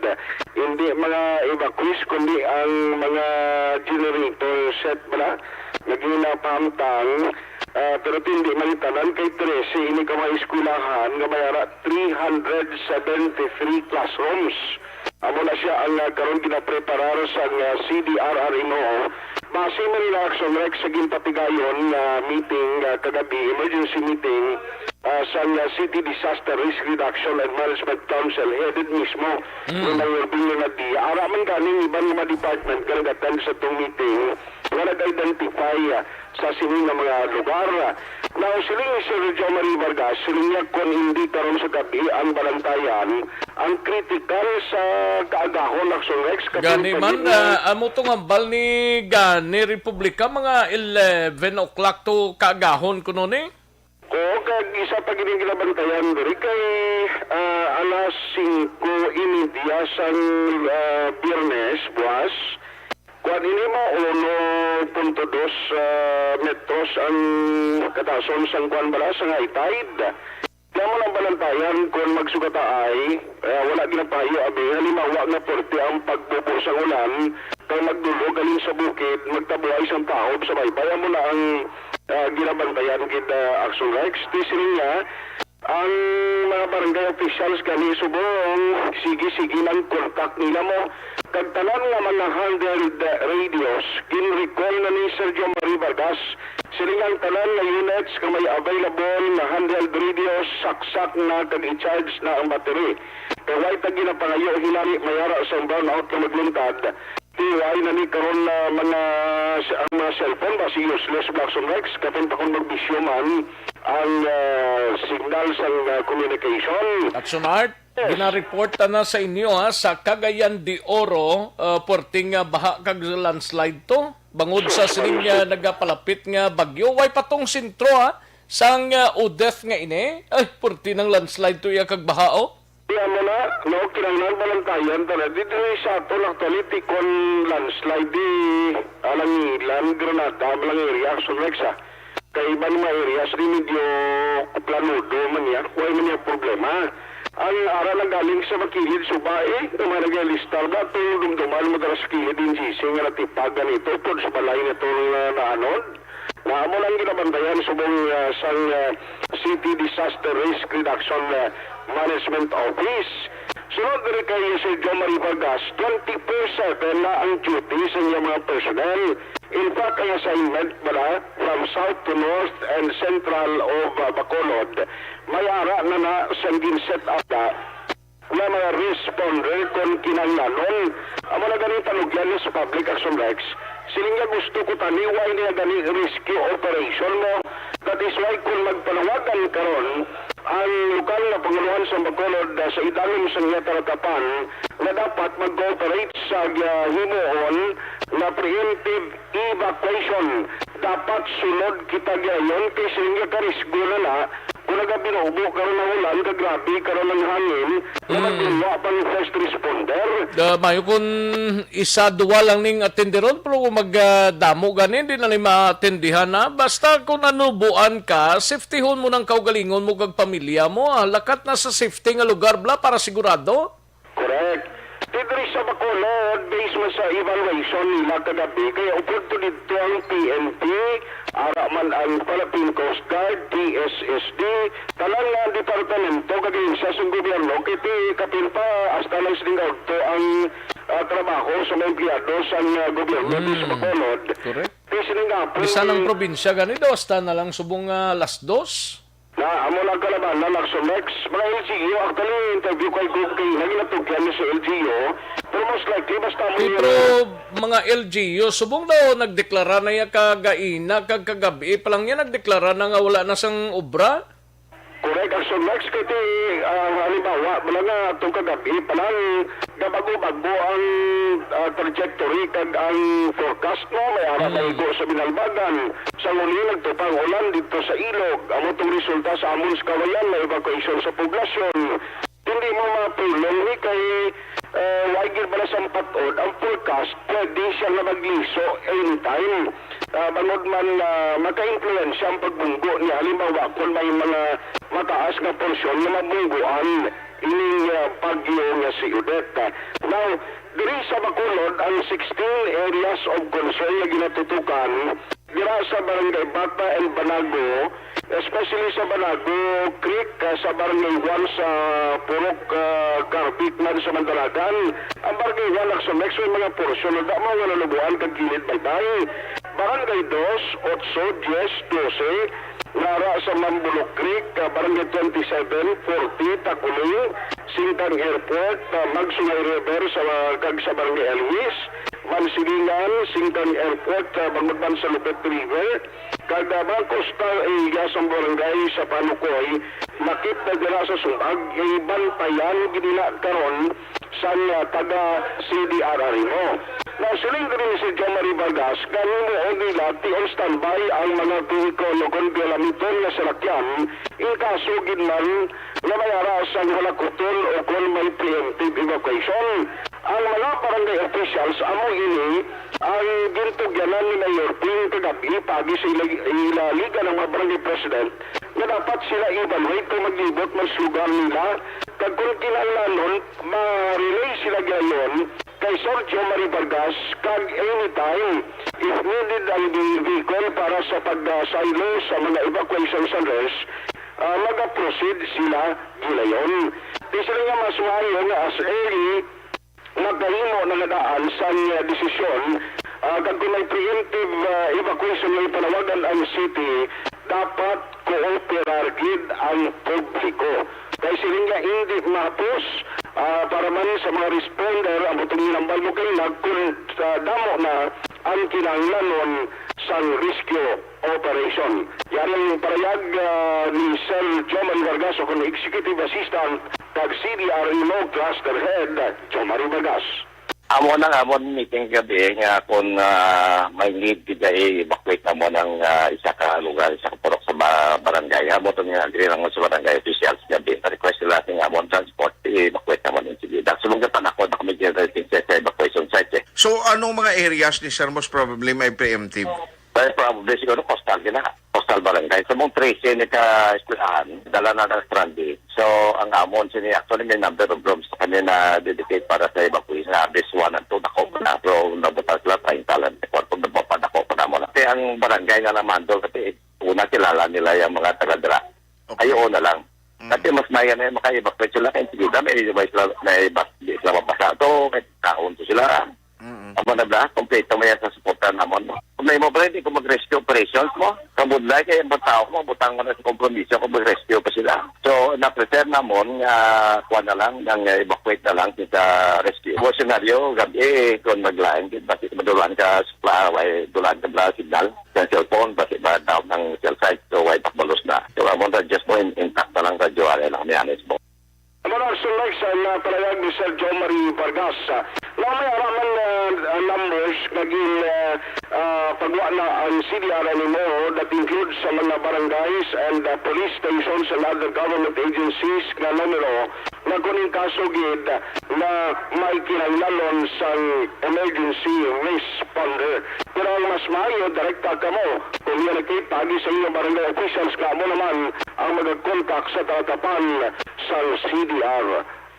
Hindi mga evacuees, kundi ang mga generator set bala. Naging pamtang, pero hindi malitanan kay 13, ini ka mga eskulahan nga mayara 373 classrooms. Amo na siya ang karon ginapreparar sa CDRRMO. Base man nila Aksyon Rex sa ginpatigayon meeting kagabi, emergency meeting sa City Disaster Risk Reduction and Management Council headed mismo ng Mayor Billy na di. Araman ganing ibang mga department karagatan sa itong meeting na nag-identify sa sining ng mga lugar. Now, siling si Sir Marie Vargas, siling niya kung hindi karon sa gabi ang balantayan, ang critical sa kaagahon Aksyon Rex. Gani man, amo itong hambal ni Gani Republika, mga 11 o'clock to kaagahon ko nun eh. Oo, kag isa pa gining ginabantayan diri kay alas 5:30 sa Biyernes, buwas. Kuan ini mo 1.2 metros ang katason sang kuan bala sa high tide. Kaya mo lang balantayan kung magsugata ay wala ginapayo abi halimbawa nga porte ang pagbubo sa ulan kay magdulog alin sa bukid magtabuay sang taob sa baybay mo na ang ginabantayan gid Aksyon Rex. Tisiri niya ang mga barangay officials kani subong sige ng contact nila mo kag tanan nga mga handheld radios gin-recall na ni Sergio Marie Vargas silingang tanan na units kung may available na handheld radios saksak na kag i-charge na ang battery kaya why tag ginapangayo hinani mayara sa brownout na magluntad tiwai na ni karon na mga cellphone basi useless Aksyon Rex kapin pa kung magbisyo man ang signal sa communication. Aksyon Art, ginareport na sa inyo sa Cagayan de Oro, porting baha kag landslide to. Bangod sa sining nagapalapit nga bagyo, way patong sentro sang Odeth nga ini. Ay, porti ng landslide to iya kag baha Kaya mo na, no, kinanglan balantayan talaga. Dito sa ito, actually, tikon landslide di Alangilan, Granada, Malang area, Aksyon Rex kay iba ng mga areas rin medyo planudo man niya, huwag man niya problema. Ang ara na galing sa makilid subae, na mga nag-alistar ba, ito dumduman mo dara sa kilid din sising na natipagan ito, ito sa balay na ito na anod. Na mo lang ginabantayan subong sa City Disaster Risk Reduction Management Office. Sunod rin kay Sir John Marie Vargas, 24/7 na ang duty sa niya mga personnel. In fact, ang assignment bala from south to north and central of Bacolod, may ara na sa set up na mga responder kung kinanglanon. Amo na ganit tanugyan sa Public Action Rex. Siling nga gusto ko taniway niya gani rescue operation mo. That is why kung magpanawagan karon ang lokal na Panguluhan sa Bacolod sa idalom sa niya taratapan na dapat mag-cooperate sa himuon na preemptive evacuation. Dapat sunod kita gayon kay silinga karisgo na kung nagabinubo karon ng ulan kagrabe karon ng hangin na magluwa pang first responder. Mayo kung isa duwa lang ning atenderon pero kung magdamo ganin di na ni maatendihan na basta kung nanubuan ka safetyhon mo ng kaugalingon mo kag pamilya mo lakat na sa safety nga lugar bla para sigurado. Correct. Dito sa Bacolod, based mo sa evaluation nila kagabi, kaya upod to dito ang PNP, ara man ang Philippine Coast Guard, PSSD, talang nga departamento, kagayon sa gobyerno, kiti kapin pa, hasta lang siningaw to ang trabaho sa mga empleyado sa gobyerno sa Bacolod. Correct. Siningaw, Bisa ng probinsya ganito, hasta na lang subong alas 2. Na amo lang kalaban na Aksyon Rex mga LGU actually interview kay Gug kay naginatugyan sa LGU pero most likely basta mo pero mga LGU subong daw nagdeklara na ya kagaina kag kagabi pa lang yan nagdeklara na nga wala na sang obra. Correct, Aksyon Rex kasi halimbawa wala nga itong kagabi palang gabago-bago ang trajectory kag ang forecast mo may ara maigo sa Binalbagan sa uli nagtupang ulan dito sa Ilog amo itong resulta sa amon sa kawayan na evacuation sa poblasyon hindi mo mapulong ni kay wagir bala sa patod ang forecast pwede siya na magliso anytime bangod man maka-influensya ang pagbunggo niya halimbawa kung may mga mataas na porsyon na mabungguan ining pagyo nga si Odette. Now, diri sa Bacolod ang 16 areas of concern na ginatutukan dira sa Barangay Bata and Banago, especially sa Banago Creek, sa Barangay 1 sa Purok Carbit man sa Mandalagan. Ang Barangay 1 Aksyon Rex may mga porsyon na damo nga nalubuan kag gilid baybay. Barangay 2, 8, 10, 12, nara sa Mambulok Creek, Barangay 27, 40, Takuling, Singkang Airport, Magsungay River sa Barangay Elwis, Mansilingan, Singkang Airport, Bangudban sa Lupet River, kada coastal area sa barangay sa Panukoy, makit na dira sa Sumbag, bantayan ginila karon sa taga CDRR mo. Now, siling rin si John Marie Vargas, kanino o nila on standby ang mga vehicolo kung gilamiton na salakyan, in kaso ginman na may arasan halakutol o kung may preemptive evacuation. Ang mga barangay officials, amo ini, ang gintugyanan ni Mayor Ping kagabi, pagi sa ilaliga ng mga barangay president, na dapat sila evaluate kung maglibot ng slugan nila, kag kung kinalanon, ma-relay sila gayon kay Sergio Marie Vargas, kag anytime, if needed ang vehicle para sa pag-silo sa mga evacuation centers, mag-proceed sila gilayon. Di sila nga masuhayo na as early nagkahimo na nadaan sa desisyon kag kung may preemptive evacuation na ipanawagan ang city, dapat kooperar gid ang publiko. Kaya sila nga hindi mahapos para man sa mga responder ang butong nilambal mo kayo kung damo na ang kinahanglanon sa rescue operation. Yan ang parayag ni Sir John Marie Vargas o kung Executive Assistant kag CDRMO Cluster Head John Marie Vargas. Amon meeting gabi nga kung may need kita i-evacuate na mo ng isa ka lugar, isa ka purok sa barangay. Amon ito nga agree lang mo sa barangay officials gabi. Request nila ating amon transport, i-evacuate na mo ng sige. Sulungan ako na kami generating sa evacuation site. So, anong mga areas ni Sir most probably may preemptive? Pero probably siguro coastal barangay. Sa mong 13 ni ka-eskwelahan, dala na ng stranded. So, ang amon sini actually may number of rooms sa kanya na dedicate para sa evacuation. Base 1 and 2 dako na. Pero nabutal sila tayong talent. Kung nabapad ako pa na mo na. Kasi ang barangay nga naman doon, kasi una kilala nila yung mga taga-dra. Okay. Ayaw na lang. Kasi mas maya na yung maka-evacuate sila. Kaya sige na, may sila mapasa. Ito, may kaon to sila. Amo na ba? Kompleto mo yan sa supportan namon mo. Kung may mo pala, hindi ko mag-rescue operations mo. Kamudlay, kaya yung tao mo, butang mo na sa kompromisyo kung mag-rescue pa sila. So, na-prepare namon, kuha na lang, nang evacuate na lang sa rescue. Kung senaryo, gabi, kung mag-line, bakit madulan ka sa dulan ka ba signal, sa cellphone, bakit ba down ng cell site, so why takbalos na. So, amon na just mo, intact na lang radyo, lang kami anis mo. Ano sunod sa palayag ni Sir John Marie Vargas, na may araman numbers naging pagwa na ang CDR mo that includes sa mga barangays and police stations and other government agencies na numero na kuning kaso gid na may kinahanglan sa emergency responder. Pero ang mas maayo, direkta ka mo. Kung yan pagi sa inyong barangay officials ka mo naman ang mag-contact sa tatapan sa CDR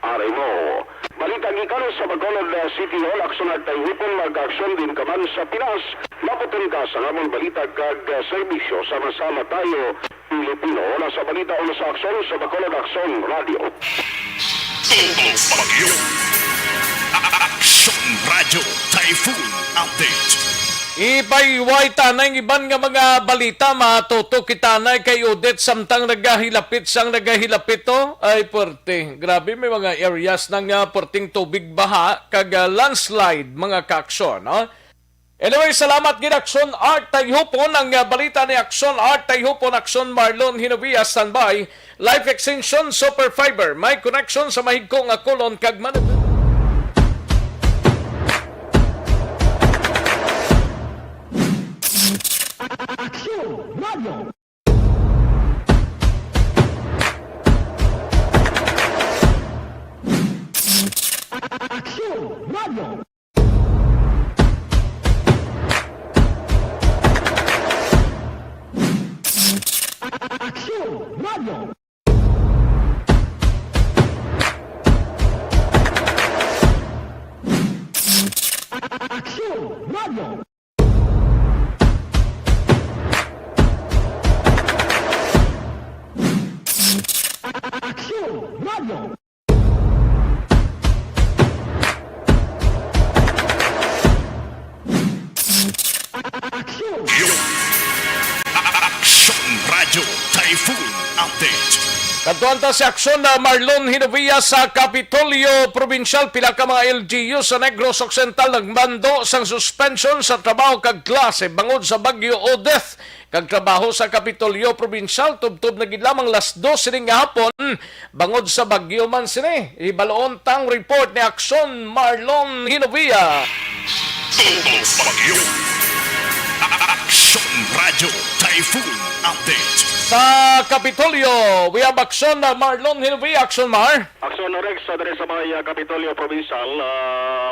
RMO. Balita gikan sa Bacolod City Hall, aksyon at tahipon mag-aksyon din kaman sa Pinas. Maputin ka sa namon balita kag serbisyo, sama-sama tayo Pilipino. Wala sa balita o sa aksyon sa Bacolod Aksyon Radio. Aksyon Radio Typhoon Update. Ipayway tanay iban nga mga balita matuto kita na kay Odette samtang nagahilapit sang nagahilapit to ay porte. Grabe may mga areas ng porting tubig baha kag landslide mga kaaksyon. Anyway, salamat gid Aksyon Art Tayhupon ang balita ni Aksyon Art Tayhupon Aksyon Marlon Hinubia standby. Life Extension Super Fiber may connection sa mahigko nga kulon kag manipid. Aksyon Radio. Aksyon Radio. Aksyon Radio. Aksyon Radio. Aksyon Radio. Aksyon Katuan ta si Aksyon na Marlon Hinovia sa Kapitolyo Provincial. Pila ka mga LGU sa Negros Occidental nagmando sang suspension sa trabaho kag klase bangod sa bagyo Odeth. Kag trabaho sa Kapitolyo Provincial tubtob na gid lamang las 12 ning hapon bangod sa bagyo man sini. Ibaloon tang report ni Aksyon Marlon Hinovia. Bagyo. Aksyon Radio Typhoon Update. Sa Kapitolyo, we have Aksyon na Marlon Hinovia. Aksyon Mar. Aksyon Rex dari sa mga Kapitolyo Provincial,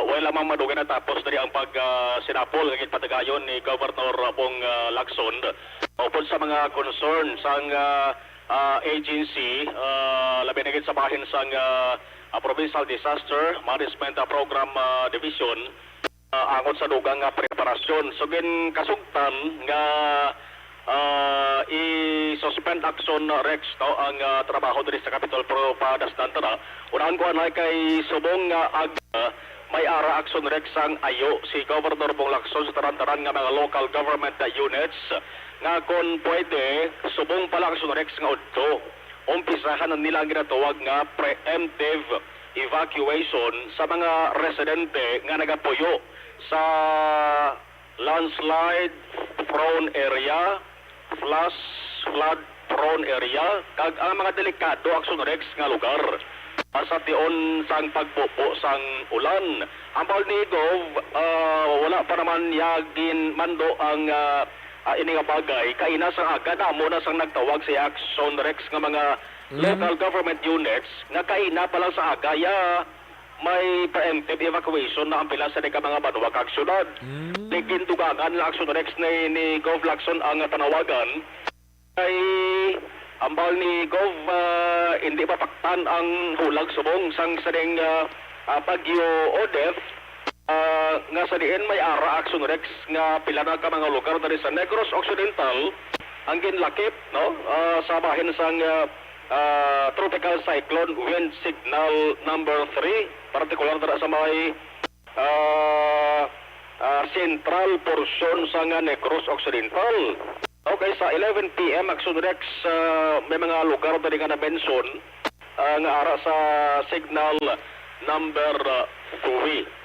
wala lamang madugan na tapos dari ang pag-sinapol ng patagayon ni Governor Pong Lacson upod sa mga concern sang agency, labi na sa bahin sang Provincial Disaster Management Program Division angon sa dugang preparasyon. So gin kasugtan nga i-suspend Aksyon Rex ang trabaho diri sa Capitol Pro padastan tara. Unahan ko anay kay subong may ara Aksyon Rex ang ayo si Governor Pong Lacson sa taran-taran nga mga local government units nga kung pwede subong pala Aksyon Rex nga udto. Umpisahan nila ang ginatawag nga preemptive evacuation sa mga residente nga nagapuyo sa landslide prone area, flood prone area, kag ang mga delikado Aksyon Rex nga lugar sa tion sang pagpupo sang ulan. Ang Baldigov, wala pa naman yagin mando ang ini nga bagay, kaina sa aga na mo na sang nagtawag si Aksyon Rex nga mga local government units nga kaina pa lang sa aga ya may preemptive evacuation na ang pila sa mga banwa kag syudad. Nagkindugangan ang Aksyon Rex ni Gov Lacson ang panawagan ay ambal ni Gov hindi mapaktan ang hulag subong sang sading bagyo Odeth nga sa diin may ara Aksyon Rex nga pila na ka mga lugar dari sa Negros Occidental ang ginlakip no sa bahin sang tropical cyclone wind signal number 3 partikular dara sa may central portion sa Negros Occidental. Okay, sa 11 PM Aksyon Rex may mga lugar dali nga na-mention nga ara sa signal number 2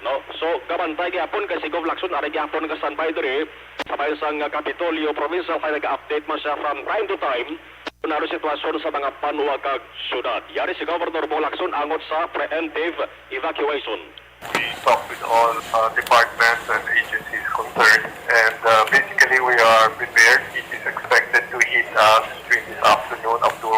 no. So kabantay gyapon kay si Gov Lacson ari gyapon ka standby diri sa bahin sang Kapitolyo Provincial kay nag-update man siya from time to time naro sitwasyon sa mga panwa kag syudad. Yari si Governor Pong Lacson angot sa preemptive evacuation. We talked with all departments and agencies concerned, and basically we are prepared. It is expected to hit us during this afternoon up to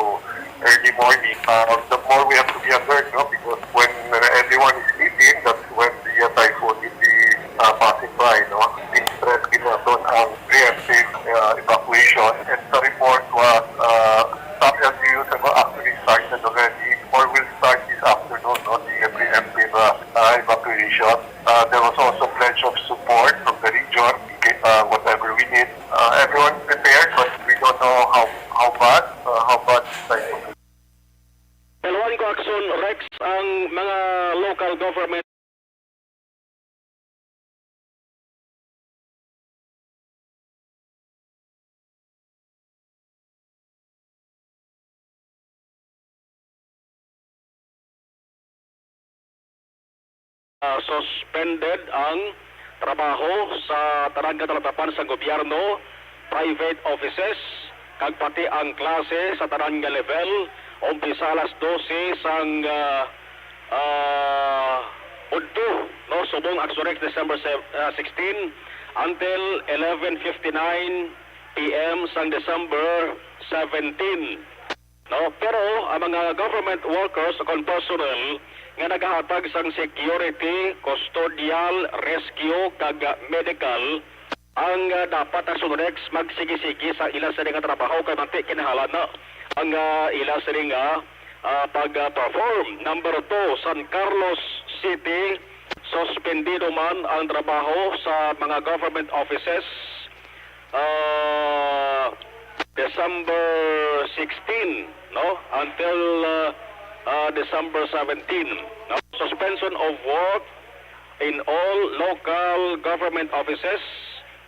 early morning. The more we have to be alert, no? Because when everyone is sleeping, that's when the typhoon will be passing by. No? This stress ginaton ang preemptive evacuation, and the report was some LGUs have actually started already, or will start this afternoon, no? The preemptive evacuation. There was also pledge of support from the region, whatever we need. Everyone's prepared, but we don't know how bad this typhoon. Dalawan ko Aksyon Rex ang mga local government suspended ang trabaho sa tarang katalatapan sa gobyerno, private offices, kag pati ang klase sa tarang level, umpisa alas 12 sang udto, no, subong Aksyon Rex December 16 until 11:59 PM sang December 17. No, pero ang mga government workers o personnel nga nagahatag sang security, custodial, rescue, kag medical ang dapat Aksyon Rex magsigi-sigi sa ilang sa nga trabaho kay manti kinahalan na ang ilang sa nga pag-perform. Number 2, San Carlos City, suspendido man ang trabaho sa mga government offices December 16, no, until December 17. No? Suspension of work in all local government offices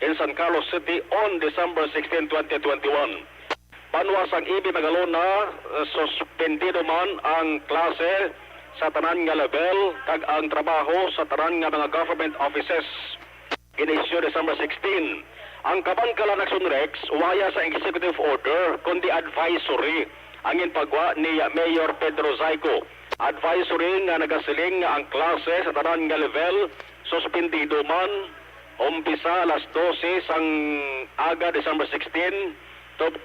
in San Carlos City on December 16, 2021. Banwasang ibi magalona, suspendido man ang klase sa tanan nga level kag ang trabaho sa tanan nga mga government offices. Inisyu December 16. Ang kabangkalan Aksyon Rex waya sa executive order kundi advisory ang inpagwa ni Mayor Pedro Zaico. Advisory nga nagasiling nga ang klase sa tanan nga level suspendido man umpisa alas 12 sang aga December 16 Tub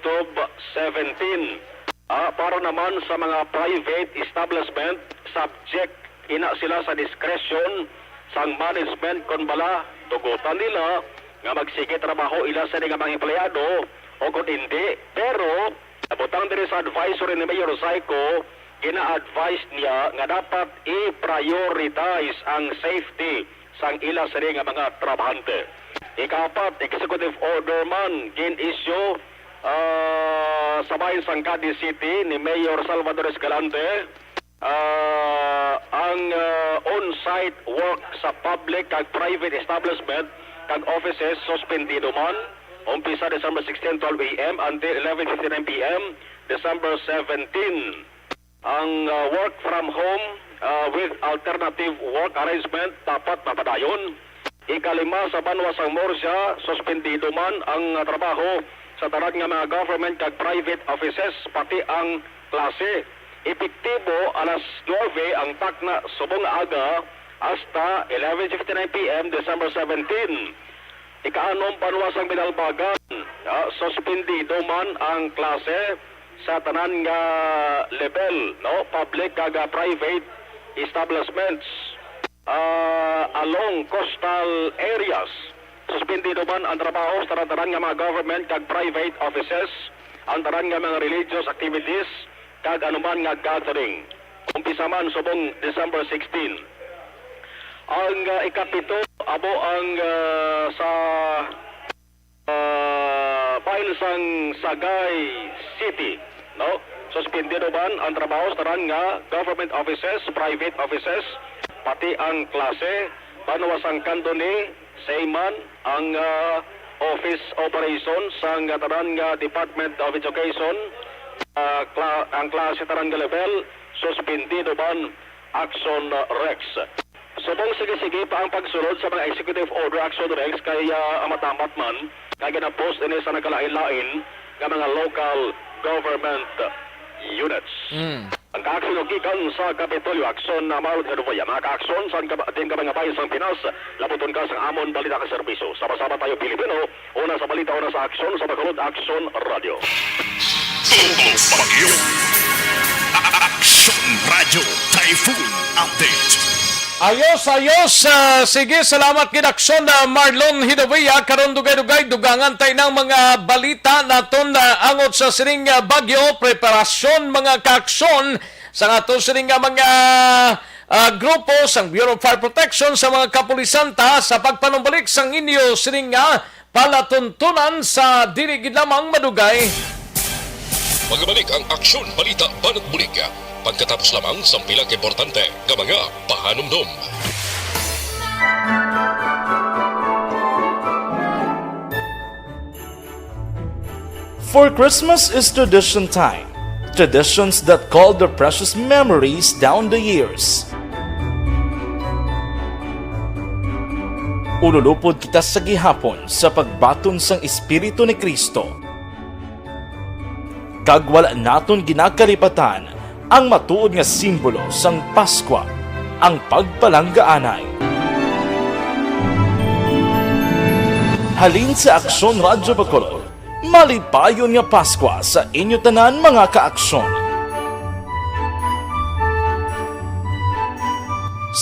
17. Para naman sa mga private establishment, subject ina sila sa discretion sang management kon bala tugutan nila nga magsige trabaho ila sa mga empleyado o kung hindi. Pero nabutang diri sa advisory ni Mayor Zaico, gina-advise niya nga dapat i-prioritize ang safety sang ila sa mga trabahante. Ikapat, executive order man gin-issue sa bayan sang Cadiz City ni Mayor Salvador Escalante ang on-site work sa public kag private establishment kag offices suspendido man umpisa December 16, 12 a.m. until 11:59 p.m. December 17. Ang work from home with alternative work arrangement dapat mapadayon. Ikalima sa Banwasang Morsya suspendido man ang trabaho sa tanan nga mga government kag private offices pati ang klase. Epektibo alas 9 ang takna subong aga hasta 11:59 p.m. December 17. Ikaanom Banwasang Binalbagan, suspendido man ang klase sa tanan nga level, no, public kag private establishments along coastal areas. Suspendido man ang trabaho sa tanan nga mga government kag private offices, ang tanan nga mga religious activities kag anuman nga gathering. Umpisa man subong December 16. Ang ikapito abo ang sa bayan sang Sagay City, no? Suspendido man ang trabaho sa tanan nga government offices, private offices, pati ang klase. Banwasang Cantong Sayman ang office operations sang tanan nga Department of Education, ang klase tanan nga level suspendido man Aksyon Rex. Subong sige-sige pa ang pagsulod sa mga executive order Aksyon Rex kaya amatamat man kaya na-post ini sa nagkalain-lain ng mga local government units. Ang ka-aksyon o gikan sa Kapitolyo, aksyon na Marot Herboya. Mga ka-aksyon sa ating mga bayan sa Pinas, laputon ka sa amon balita ka serbisyo. Sama-sama tayo Pilipino, una sa balita, una sa aksyon, sa Bacolod Aksyon Radio. Tumbos Bagyo. Aksyon Radio Typhoon Update. Ayos. Sige, salamat kinaksyon na Marlon Hidawaya. Karon dugay-dugay, dugangan tayo ng mga balita naton na angot sa siring bagyo, preparasyon mga kaaksyon sa ato siring mga grupo sang Bureau of Fire Protection sa mga kapulisan ta sa pagpanumbalik sang inyo siring palatuntunan sa dirigid lamang madugay. Magbalik ang Aksyon Balita Banat Bulig. Pagkatapos lamang sa pilang importante ng mga pahanumdum. For Christmas is tradition time. Traditions that call the precious memories down the years. Ululupod kita sa gihapon sa pagbaton sang Espiritu ni Kristo. Kag wala naton ginakaripatan ang matuod nga simbolo sang Paskwa, ang pagpalanggaanay. Halin sa Aksyon Radyo Bacolod, malipayon nga Paskwa sa inyo tanan mga kaaksyon.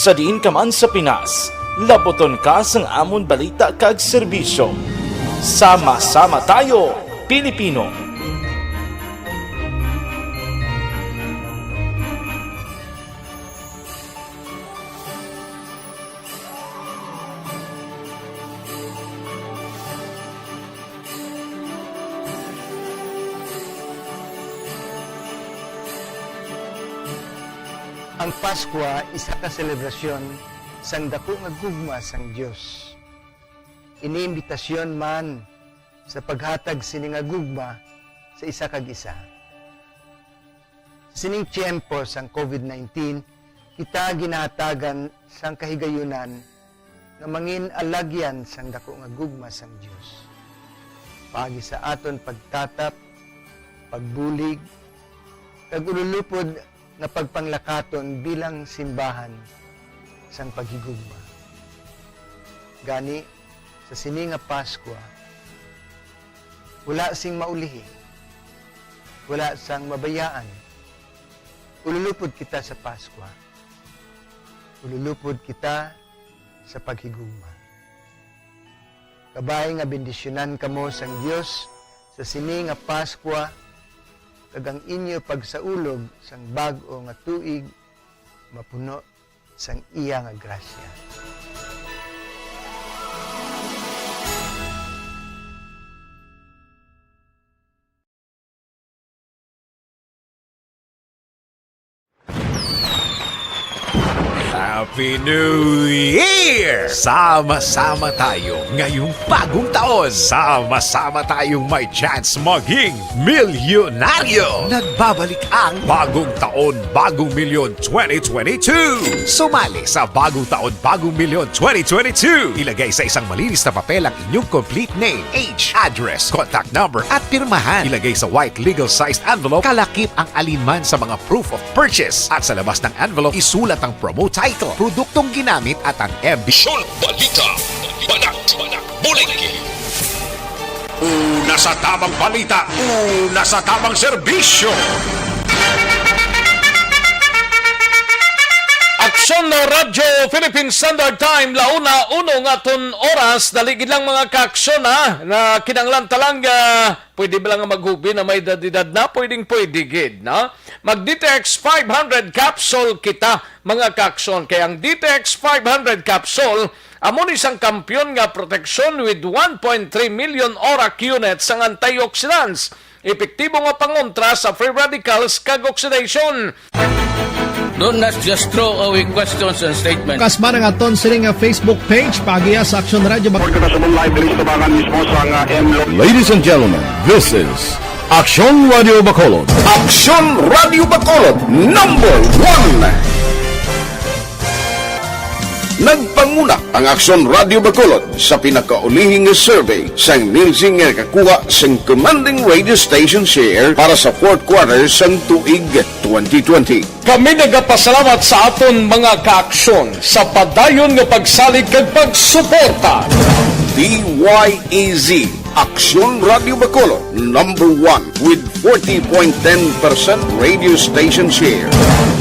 Sa diin ka man sa Pinas, laboton ka sang amon balita kag serbisyo. Sama-sama tayo, Pilipino! Ang Paskwa isa ka selebrasyon sang dako nga gugma sang Dios. Iniimbitasyon man sa paghatag sini nga gugma sa sa isa kag isa. Sa sining tiyempo sang COVID-19, kita ginahatagan sang kahigayunan nga mangin alagyan sang dako nga gugma sang Dios. Pagi sa aton pagtatap, pagbulig, kag ululupod nga pagpanglakaton bilang simbahan sang paghigugma. Gani, sa sini nga Paskwa, wala sing maulihi, wala sang mabayaan. Ululupod kita sa Paskwa. Ululupod kita sa paghigugma. Kabay nga bendisyonan kamo sang Dios sa sini nga Paskwa, kag ang inyo pagsaulog sang bag-o nga tuig mapuno sang iya nga grasya. Happy New Year! Sama-sama tayo ngayong bagong taon. Sama-sama tayong may chance maging milyonaryo. Nagbabalik ang Bagong Taon, Bagong Milyon 2022. Sumali sa Bagong Taon, Bagong Milyon 2022. Ilagay sa isang malinis na papel ang inyong complete name, age, address, contact number at pirmahan. Ilagay sa white legal-sized envelope, kalakip ang alinman sa mga proof of purchase. At sa labas ng envelope, isulat ang promo title, produktong ginamit at ang MB. Balita, Banat, Bulig. Una sa tamang balita, una sa tamang serbisyo. Aksyon na Radyo Philippine Standard Time, launa, unong aton oras, daligid lang mga kaaksyon na kinanglan talang pwede ba lang maghubi na may dadidad na, pwedeng gid na. Mag-DTX 500 capsule kita mga kaaksyon, kaya ang DTX 500 capsule, amon isang kampyon nga proteksyon with 1.3 million ORAC units ang antioxidants. Epektibo nga pangontra sa free radicals kag oxidation. Don't not just throw away questions and statements. Kasma ng aton sining Facebook page, pagiya sa Aksyon Radio Bacolod. Ladies and gentlemen, this is Aksyon Radio Bacolod. Aksyon Radio Bacolod, number 1. Nagpanguna ang Aksyon Radio Bacolod sa pinakaulihing survey sang ninsing nga kakuha sang commanding radio station share para sa fourth quarter sang tuig 2020. Kami nagapasalamat sa aton mga kaaksyon sa padayon nga pagsalig kag pagsuporta. DYEZ Aksyon Radio Bacolod, number 1 with 40.10% radio station share.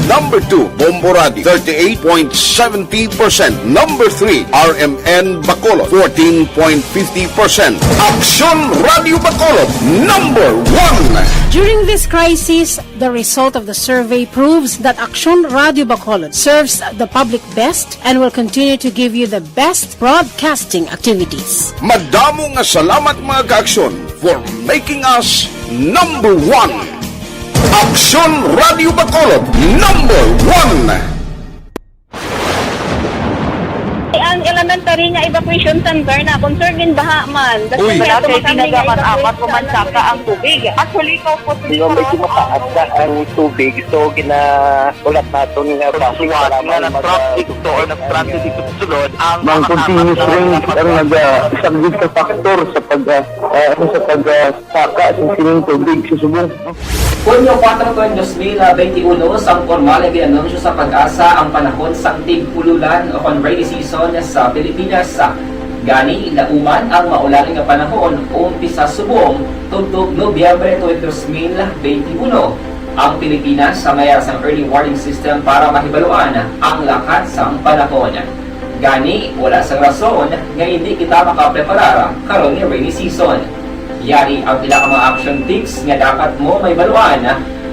Number 2, Bombo Radio, 38.70%. Number 3, RMN Bacolod, 14.50%. Aksyon Radio Bacolod, number 1. During this crisis, the result of the survey proves that Aksyon Radio Bacolod serves the public best and will continue to give you the best broadcasting activities. Madamo nga salamat mga kaaksyon for making us number 1. Aksyon Radio Bacolod, number 1. Ang elementary nga evacuation center na concern din baha man. Uy, dati ginagamat-amat kumansaka ang tubig. Actually, ikaw po Hindi may kumataas na ang tubig. So, ulat natin nga pasuwat nga nag-traffic to or nag-traffic dito sulod ang mga continuous rain ang nag-isang sa factor sa pagsaka sa sining tubig sa subong. Hunyo 4, 2021, sang formal ay ginanunsyo sa Pag-asa ang panahon sa tig-ululan o rainy season sa Pilipinas. Gani, lauman ang maulaling nga panahon umpisa subong tugtog Nobyembre 2021. Ang Pilipinas sa mayroon sang early warning system para mahibaluan ang lakat sang panahon. Gani, wala sang rason nga hindi kita makapreparar karon nga rainy season. Yari ang pila ka mga action tips nga dapat mo may baluan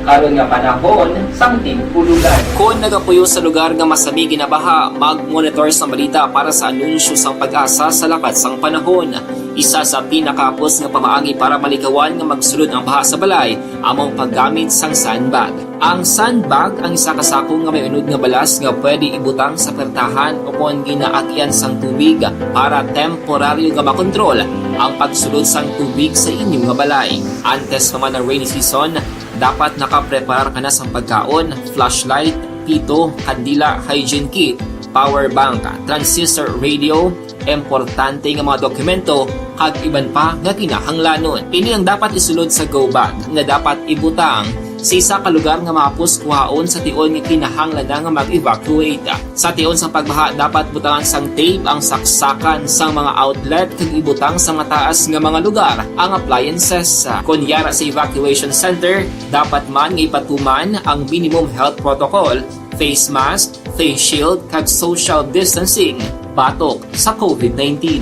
karon nga panahon sang tigpululan. Kung nagapuyo sa lugar nga masabi ginabaha, mag-monitor sa balita para sa anunsyo sang pag-asa sa lakat sang panahon. Isa sa pinakapos nga pamaagi para malikawan nga magsulod ang baha sa balay, among paggamit sang sandbag. Ang sandbag ang isa ka sako nga may unod nga balas nga pwede ibutang sa pertahan o kung ginaagyan sang tubig para temporaryo nga makontrol ang pagsulod sang tubig sa inyong nga balay. Antes naman ng rainy season, dapat nakaprepare ka na sa pagkaon, flashlight, pito, kandila, hygiene kit, power bank, transistor radio, importante nga mga dokumento, kag iban pa nga kinahanglanon. Ini ang dapat isulod sa go bag nga dapat ibutang sa isa ka lugar nga mapos kuhaon sa tion nga kinahanglan nga mag-evacuate. Sa tion sa pagbaha, dapat butangan sang tape ang saksakan sa mga outlet kag ibutang sa mataas nga mga lugar ang appliances. Kunyara sa evacuation center, dapat man nga ipatuman ang minimum health protocol, face mask, face shield kag social distancing batok sa COVID-19.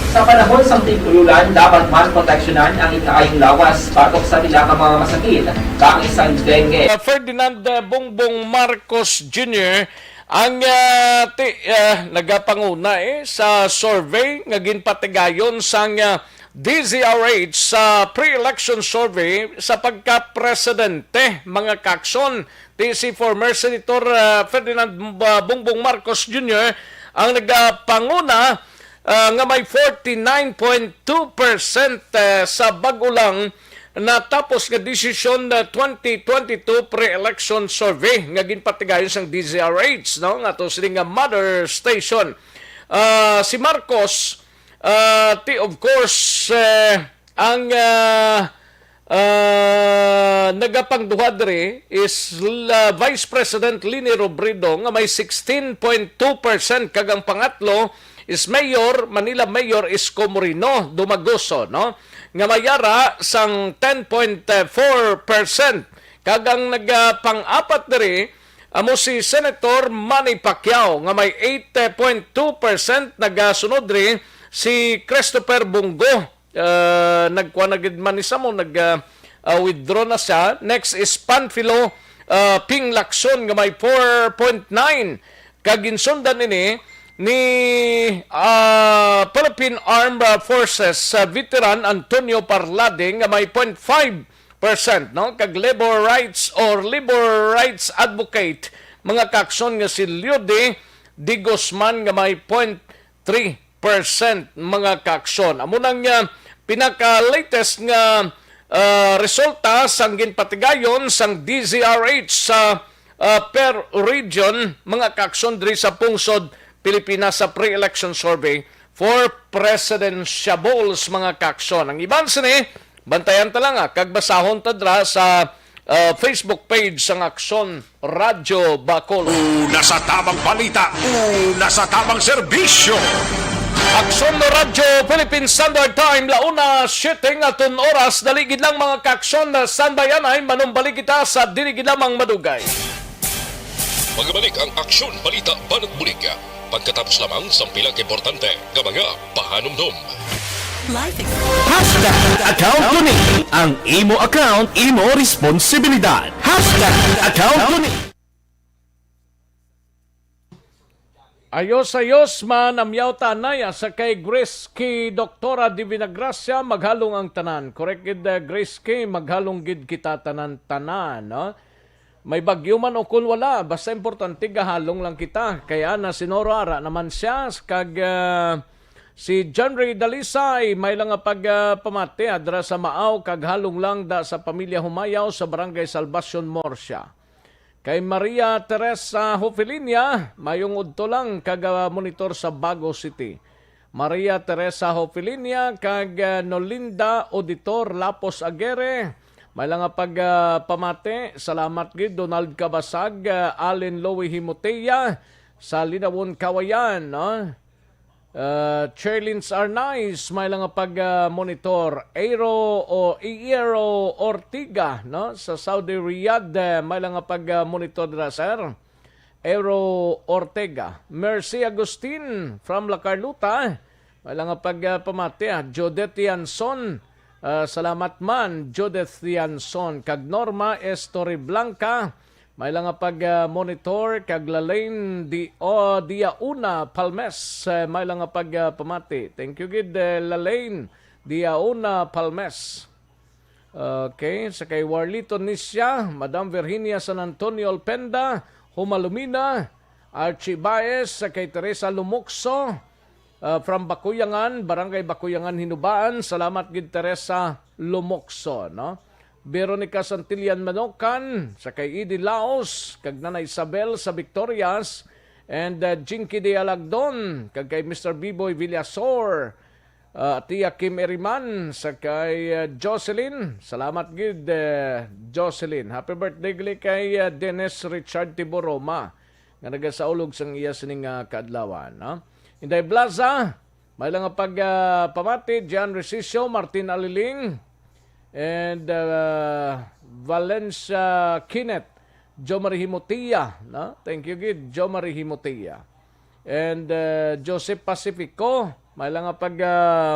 Sa panahon sa tigululan, dapat man proteksyonan ang ikaayong lawas batok sa nila ka mga masakit, kang isang dengue. Ferdinand Bongbong Marcos Jr. ang nagapanguna sa survey nga ginpatigayon sang DZRH sa pre-election survey sa pagka-presidente, mga kaksyon. si former Senator Ferdinand Bongbong Marcos Jr. ang nagpanguna nga may 49.2% sa bago lang natapos nga desisyon 2022 pre-election survey nga ginpatigayon sang DZRH, no, nga to sila nga mother station. Si Marcos of course ang nagapangduha diri is Vice President Lini Robredo nga may 16.2%, kag ang pangatlo is Mayor, Manila Mayor Isko Moreno Dumagoso, no? Nga mayara sang 10.4%. Kag ang nagpang-apat diri amo si Senator Manny Pacquiao nga may 8.2%. Nagasunod diri si Christopher Bungo. Nagkuanagid man isa mo withdraw na siya. Next is Panfilo Ping Lacson nga may 4.9. Kag insundan ini ni Philippine Armed Forces veteran Antonio Parlade nga may 0.5%, no? Kag labor rights advocate mga kakson nga si Liode Di Guzman nga may 0.3% mga kakson. Amo nang pinaka-latest nga resulta sang ginpatigayon sang DZRH sa per region mga kakson diri sa pungsod Pilipinas sa pre-election survey for presidentiables mga kakson. Ang iban sini, bantayan ta lang kag basahon ta dra sa Facebook page sang Aksyon Radyo Bacolod. Una sa tamang balita, una sa tamang serbisyo. Aksyon Radyo Philippine Standard Time, launa 7 aton oras, daligid lang mga kakson na standbayan ay manumbalik kita sa diligid lamang madugay. Magbalik ang Aksyon Balita Banat Bulig. Pagkatapos lamang sa pilang importante ng mga pahanumdum. Hashtag account kunin. Ang imo account, imo responsibilidad. Hashtag account kunin. Ayos man amyaw tanaya sa kay Grace K. Doktora di Vinagracia maghalong ang tanan. Correct gid Grace K, maghalong gid kita tanan-tanan, no? May bagyo man o kung wala, basta importante gahalong lang kita. Kaya na sinorara naman siya kag si John Ray Dalisay may lang pagpamati adra sa Maaw kag halong lang da sa pamilya Humayaw sa Barangay Salvacion Morsia. Kay Maria Teresa Hofilinia, mayong udto lang kag monitor sa Bago City. Maria Teresa Hofilinia kag Nolinda Auditor Lapos Aguirre, may lang pagpamate. Salamat gid Donald Cabasag, Allen Lowy Himoteya sa Linawon Kawayan, no? Cherlins are nice, may lang pag-monitor. Aero Ortiga, no? Sa Saudi Riyadh, may lang pag-monitor dira, sir. Aero Ortega. Mercy Agustin from La Carlota, may lang pagpamate. Jodette Yanson Salamat man, Judith Tianson, kag Norma Estori Blanca, may lang nga pag-monitor, kag Lalaine Dia Una Palmes, may lang nga pag-pamati. Thank you, gid, Lalaine Dia Una Palmes. Okay, sa kay Warlito Nisya, Madam Virginia San Antonio Alpenda, Humalumina, Archie Baez, sa kay Teresa Lumukso, from Bakuyangan, Barangay Bakuyangan, Hinubaan. Salamat gid Teresa Lumokso, no? Veronica Santillan Manokan, sa kay Idi Laos, kag Nana Isabel sa Victorias, and Jinky de Alagdon, kag kay Mr. Biboy Villasor, Tia Kim Eriman, sa kay Jocelyn. Salamat gid Jocelyn. Happy birthday gali kay Dennis Richard Tiboroma, nga nagasaulog sang iya sining kaadlawan, no? Inday Blaza, may lang pamati, Jan Resicio, Martin Aliling, and Valencia Kinet, Jo Marie Himotia, no? Thank you, gid, Jo Marie Himotia. And Joseph Pacifico, may lang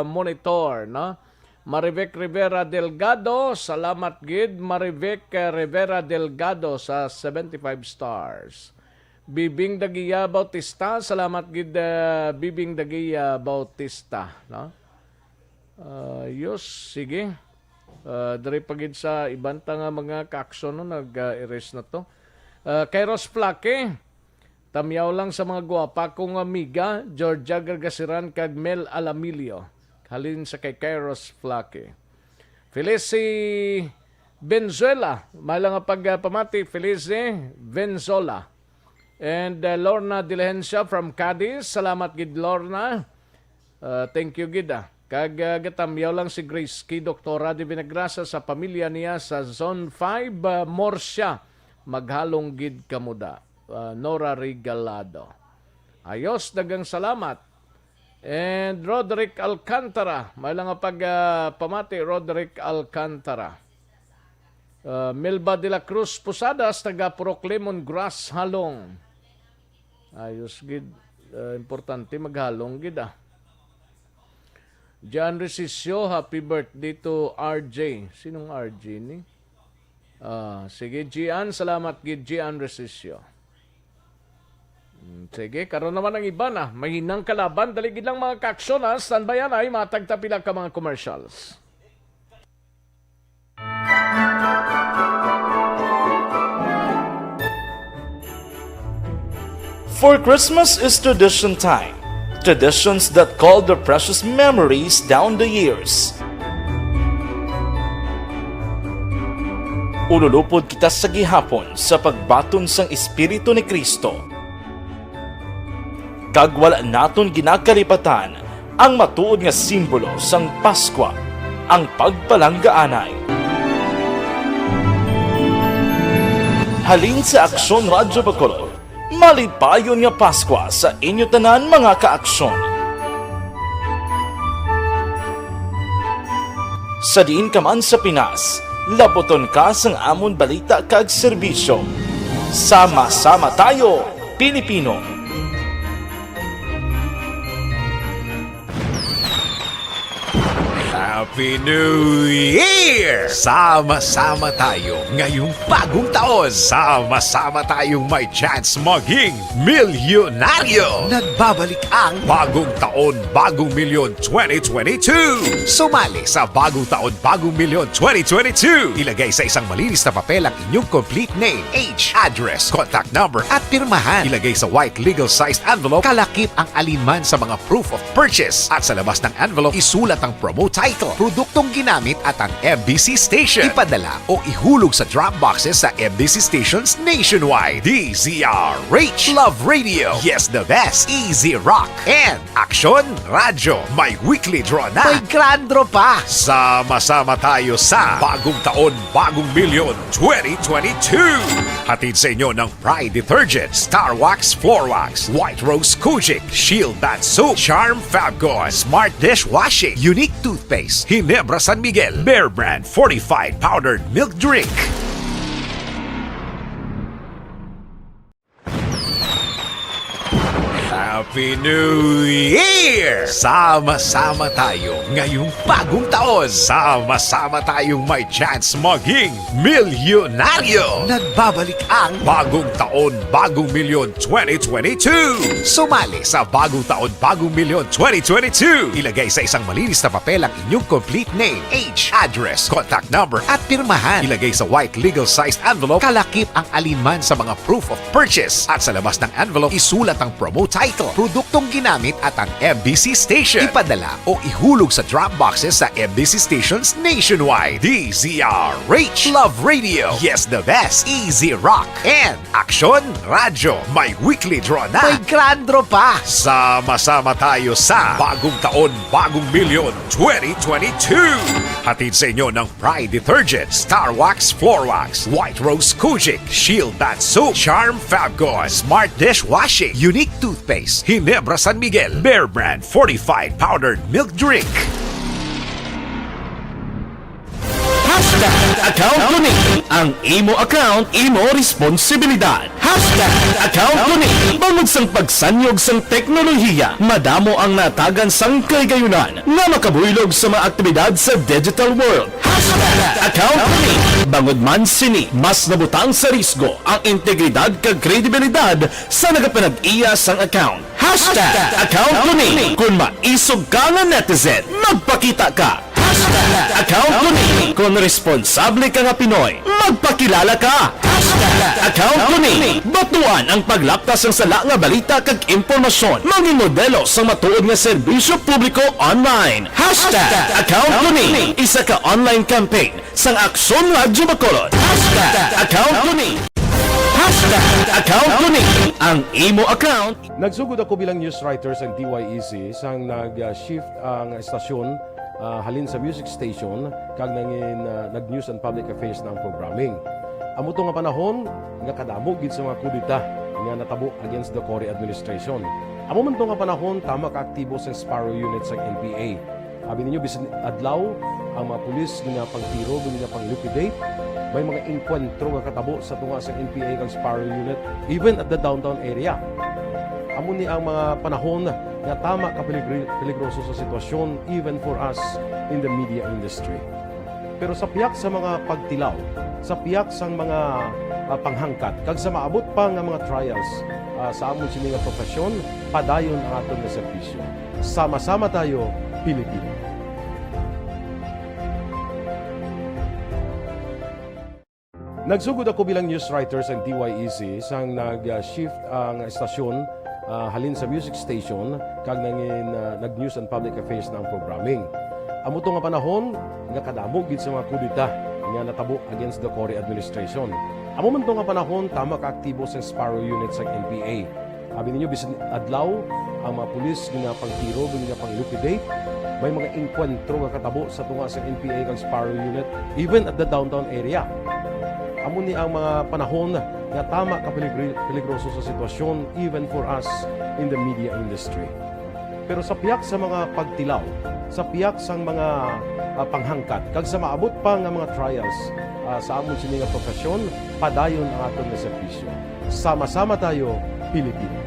monitor, no? Marivek Rivera Delgado, salamat gid, Marivek Rivera Delgado sa 75 stars. Bibing Dagiya Bautista, salamat gid Bibing Dagiya Bautista, no? Yos, sige. Dari pagid sa ibanta nga mga kaaksyon no, nag-erase na to. Kay Ros Plaque, tamyaw lang sa mga guwapa kong amiga, Georgia Gargasiran kag Mel Alamilio. Halin sa kay Kairos Plaque. Felici Benzuela, may lang pagpamati, Felici Benzola. And Lorna Diligencia from Cadiz. Salamat gid Lorna. Thank you gid. Kag gatamyaw lang si Grace Key Doktora de Vinagrasa sa pamilya niya sa Zone 5 Morsia. Maghalong gid kamuda. Nora Regalado. Ayos, dagang salamat. And Roderick Alcantara. May lang pamati, Roderick Alcantara. Melba de la Cruz Posadas, taga Purok Lemon Grass Halong. Ayos gid, importante maghalong gid Jan Resicio, happy birthday to RJ. Sinong RJ ni? Sige, Gian, salamat gid Gian Resicio. Sige, karon naman ang iba na. Mahinang kalaban, daligid lang mga kaaksyon ha. Standby yan ay matagtapila ka mga commercials. For Christmas is tradition time. Traditions that call the precious memories down the years. Ululupod kita sa gihapon sa pagbaton sang Espiritu ni Kristo. Kag wala naton ginakalipatan ang matuod nga simbolo sang Paskwa, ang pagpalanggaanay. Halin sa Aksyon Radyo Bacolod, malipayon nga Paskwa sa inyo tanan mga kaaksyon. Sa diin ka man sa Pinas, laboton ka sang amon balita kag serbisyo. Sama-sama tayo, Pilipino. Happy New Year! Sama-sama tayo ngayong bagong taon. Sama-sama tayong may chance maging milyonaryo. Nagbabalik ang Bagong Taon, Bagong Milyon 2022. Sumali sa Bagong Taon, Bagong Milyon 2022. Ilagay sa isang malinis na papel ang inyong complete name, age, address, contact number at pirmahan. Ilagay sa white legal-sized envelope, kalakip ang alinman sa mga proof of purchase. At sa labas ng envelope, isulat ang promo title, produktong ginamit at ang MBC station. Ipadala o ihulog sa drop boxes sa MBC stations nationwide. DZRH, Love Radio, Yes the Best, Easy Rock, and Aksyon Radyo. May weekly draw na. May grand draw pa. Sama-sama tayo sa Bagong Taon, Bagong Milyon 2022. Hatid sa inyo ng Pride Detergent, Star Wax Floor Wax, White Rose Kojic, Shield Bath Soap, Charm Fabgone, Smart Dishwashing, Unique Toothpaste, Ginebra San Miguel, Bear Brand Fortified Powdered Milk Drink. Happy New Year! Sama-sama tayo ngayong bagong taon. Sama-sama tayong may chance maging milyonaryo. Nagbabalik ang Bagong Taon, Bagong Milyon 2022. Sumali sa Bagong Taon, Bagong Milyon 2022. Ilagay sa isang malinis na papel ang inyong complete name, age, address, contact number at pirmahan. Ilagay sa white legal-sized envelope, kalakip ang alinman sa mga proof of purchase. At sa labas ng envelope, isulat ang promo title, produktong ginamit at ang MBC station. Ipadala o ihulog sa drop boxes sa MBC stations nationwide. DZRH, Love Radio, Yes the Best, Easy Rock, and Aksyon Radio. May weekly draw na. May grand draw pa. Sama-sama tayo sa Bagong Taon, Bagong Milyon 2022. Hatid sa inyo ng Pride Detergent, Star Wax Floor Wax, White Rose Kojic, Shield Bath Soap, Charm Fabgone, Smart Dishwashing, Unique Toothpaste, Ginebra San Miguel, Bear Brand Fortified Powdered Milk Drink. Account ko ni ang imo account, imo responsibilidad. Account ko ni bangod sang pagsanyog sang teknolohiya, madamo ang natagan sang kaygayunan nga makabuylog sa mga aktibidad sa digital world. Account ko ni bangod man sini mas nabutang sa risgo ang integridad kag kredibilidad sa nagapanag-iya sang account. Account ko ni kung maisog ka nga netizen, magpakita ka. Account ko ni kung responsable ka nga Pinoy, magpakilala ka. Account ko ni batuan ang paglaptas ng sala nga balita kag impormasyon, maging modelo sa matuod nga serbisyo publiko online. Account ko ni isa ka online campaign sang Aksyon Radyo Bacolod. Account ko ni Account ko ni ang imo account. Nagsugod ako bilang news writer sa DYEC sang nag-shift ang estasyon halin sa music station kag nangin nag-news and public affairs na ang programming. Amo to nga panahon nga kadamo gid sa mga kudita nga natabo against the Cory administration. Amo man to nga panahon tama ka aktibo sa Sparrow unit sa NPA. Abi ninyo bisan adlaw ang mga pulis nga pangtiro nga pang-liquidate. May mga enkwentro nga katabo sa tunga sa NPA kag Sparrow unit even at the downtown area. Amo ni ang mga panahon nga tama ka peligroso sa sitwasyon even for us in the media industry. Pero sa piyak sa mga pagtilaw, sa piyak sa mga panghangkat, kag sa maabot pa nga mga trials sa amon sini nga profesyon, padayon ang aton nga serbisyo. Sama-sama tayo, Pilipino. Nagsugod ako bilang news writer sa DYEC sang nag-shift ang estasyon halin sa music station kag nangin nag-news and public affairs na ang programming. Amo to nga panahon nga kadamo gid sa mga kudita nga natabo against the Cory administration. Amo man to nga panahon tama ka aktibo sa Sparrow unit sa NPA. Abi ninyo bisan adlaw ang mga pulis nga pangtiro nga pang-liquidate. May mga enkwentro nga katabo sa tunga sa NPA kag Sparrow unit even at the downtown area. Amo ni ang mga panahon nga tama ka peligroso sa sitwasyon even for us in the media industry. Pero sa piyak sa mga pagtilaw, sa piyak sa mga panghangkat, kag sa maabot pa nga mga trials sa amon sini nga profesyon, padayon ang aton nga serbisyo. Sama-sama tayo, Pilipino.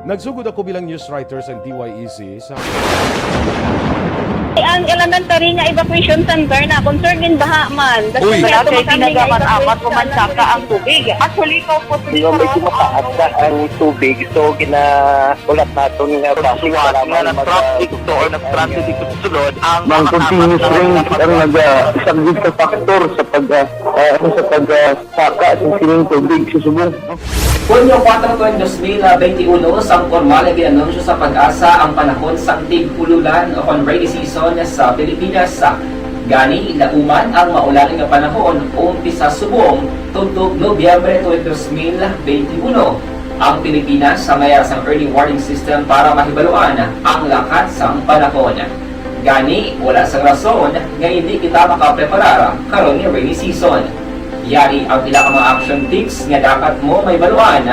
Nagsugod ako bilang news writer sa DYEC sa Ang elementary nga evacuation center na concerned baha man. Uy, kaya pinagaman-amat kumansaka ang tubig. Actually, ikaw po Medyo mataas na ang tubig. So, ginaulat natin nga siwat nga nag-traffic to or nag-transit dito sa sulod. Mang continuous rain ang nag-isang sa factor sa pagsaka sa sining tubig sa subong. Hunyo 4 2021, sang formal ay ginanunsyo sa pag-asa ang panahon sa tig-ululan o rainy season sa Pilipinas. Gani, lauman ang maulaling nga panahon umpisa subong tuntog Nobyembre 2021. Ang Pilipinas sa mayar sang early warning system para mahibaluan ang lakat sang panahon. Gani, wala sang rason nga hindi kita makapreparar karon ni rainy season. Yari ang pila ka mga action tips nga dapat mo may baluan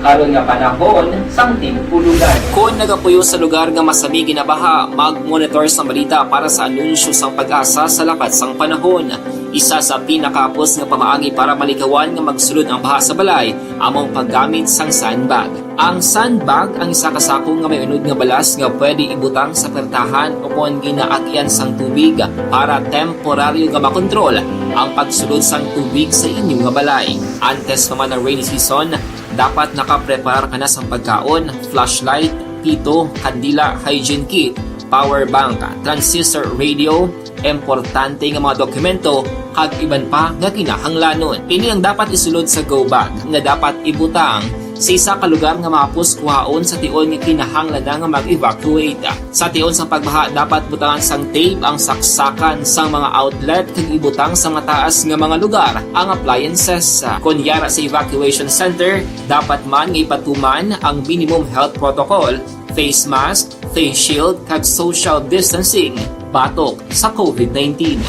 karon nga panahon sang tig-ululan. Kung nagapuyo sa lugar nga masami ginabaha, mag-monitor sa balita para sa anunsyo sang pag-asa sa lakat sang panahon. Isa sa pinakapos nga pamaagi para malikawan nga magsulod ang baha sa balay among paggamit sang sandbag. Ang sandbag ang isa kasako nga may unod nga balas nga pwede ibutang sa pertahan upon ginaagyan sang tubig para temporaryo nga makontrol ang pagsulod sang tubig sa inyong nga balay. Antes naman ng rainy season, dapat nakaprepare ka na sa pagkaon, flashlight, pito, kandila, hygiene kit, power bank, transistor radio, importante nga mga dokumento kag iban pa nga kinahanglanon. Ini ang dapat isulod sa go bag nga dapat ibutang sa isa ka lugar nga mapus kuhaon sa tion nga kinahanglan nga mag-evacuate. Sa tion sa pagbaha dapat butangan sang tape ang saksakan sang mga outlet kag ibutang sa mataas nga mga lugar ang appliances. Kunyara sa evacuation center, dapat man nga ipatuman ang minimum health protocol, face mask, face shield kag social distancing batok sa COVID-19.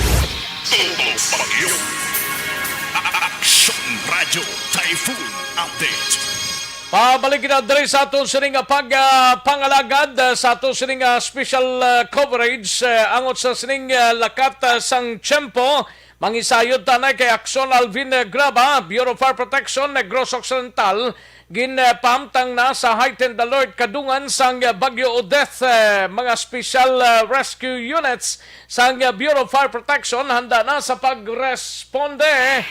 Aksyon Radio Typhoon Update. Pabalik na diri sa ato sining pangalagad sa ato sining special coverage angot sa sining lakat sang tiyempo. Mangisayod tanay kay Aksyon Alvin Graba, Bureau of Fire Protection, Negros Occidental, ginpamtang na sa heightened alert kadungan sang Bagyo Odette. Mga special rescue units sang Bureau of Fire Protection handa na sa pagresponde.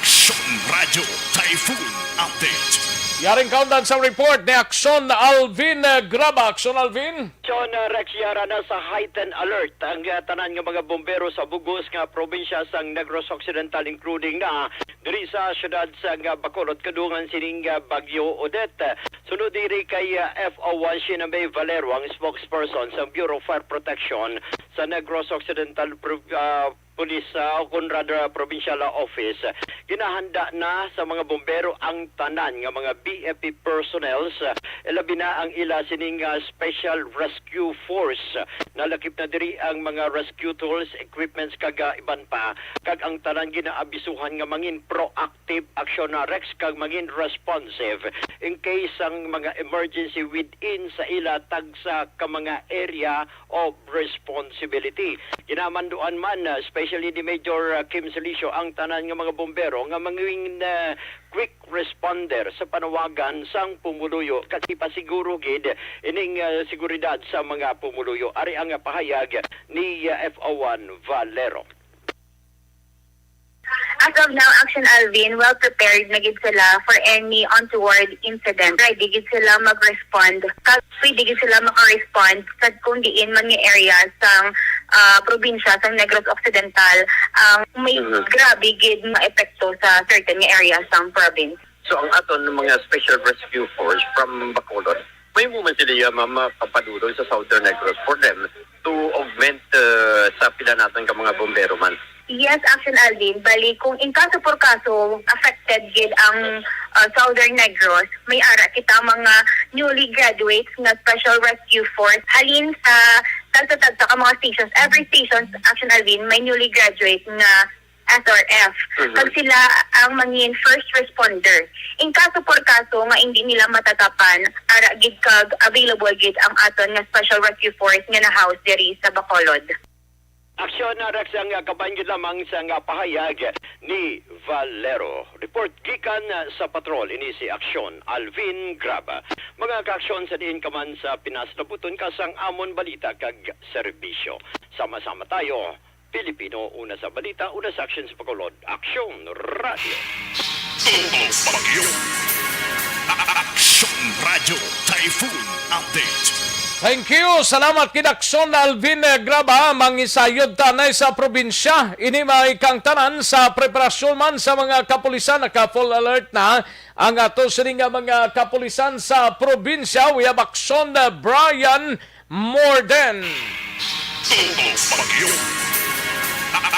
Aksyon Radio Typhoon Update. Yaring kaundan sa report ni Aksyon Alvin Graba. Aksyon Alvin. Aksyon Rex Yara na sa heightened alert ang tanan nga mga bombero sa bugos nga probinsya sang Negros Occidental including na diri sa syudad sang Bacolod kadungan sining Bagyo Odette. Sunod diri kay FO1 Shinabay Valero ang spokesperson sa Bureau of Fire Protection sa Negros Occidental Police Conrad Provincial Office. Ginahanda na sa mga bombero ang tanan nga mga BFP personnels, labi na ang ila sining Special Rescue Force. Nalakip na diri ang mga rescue tools, equipments kag iban pa. Kag ang tanan ginaabisuhan nga mangin proactive action na Rex kag mangin responsive in case ang mga emergency within sa ila tagsa ka mga area of responsibility. Ginamanduan man especially ni Major Kim Salicio ang tanan nga mga bombero nga manging quick responder sa panawagan sang pumuluyo kasi pasiguro gid ining seguridad sa mga pumuluyo. Ari ang pahayag ni FO1 Valero. As of now, Aksyon Alvin, well prepared na gid sila for any untoward incident. Ready gid sila mag-respond. Pwede gid sila maka-respond sa kung diin man nga area sang probinsya sang Negros Occidental may grabe gid nga epekto sa certain nga area sang province. So ang aton mga Special Rescue Force from Bacolod, may moment sila makapadulong sa Southern Negros for them to augment sa pila natin ka mga bombero man. Yes, Aksyon Alvin. Bali, kung in kaso por kaso, affected gid ang Southern Negros, may ara kita mga newly graduates na Special Rescue Force. Halin sa tagtatagta ka mga stations. Every station, Aksyon Alvin, may newly graduate na SRF. Pag sila ang mangin first responder. In kaso por kaso, nga hindi nila matatapan, ara gid kag available gid ang aton nga Special Rescue Force nga na house diri sa Bacolod. Aksyon na Rex ang kabanyo lamang sa pahayag ni Valero. Report gikan sa patrol ini si Aksyon Alvin Graba. Mga kaaksyon sa diin kaman sa Pinas na buton kasang amon balita kag serbisyo. Sama-sama tayo, Pilipino, una sa balita, una sa aksyon sa Bacolod. Aksyon Radio. Aksyon Radio Typhoon Update. Thank you. Salamat kid Aksyon Alvin Graba. Mangisayod tanay sa probinsya. Ini may kang tanan sa preparasyon man sa mga kapulisan. Naka-full alert na ang ato sining mga kapulisan sa probinsya. We have Aksyon Brian Morden.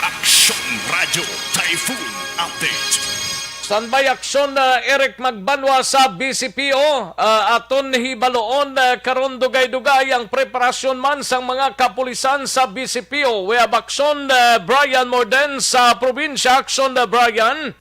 Aksyon Radio Typhoon Update. Standby Aksyon Eric Magbanwa sa BCPO. Aton hibaloon karon dugay-dugay ang preparasyon man sa mga kapulisan sa BCPO. We have Aksyon Brian Morden sa probinsya. Aksyon Brian.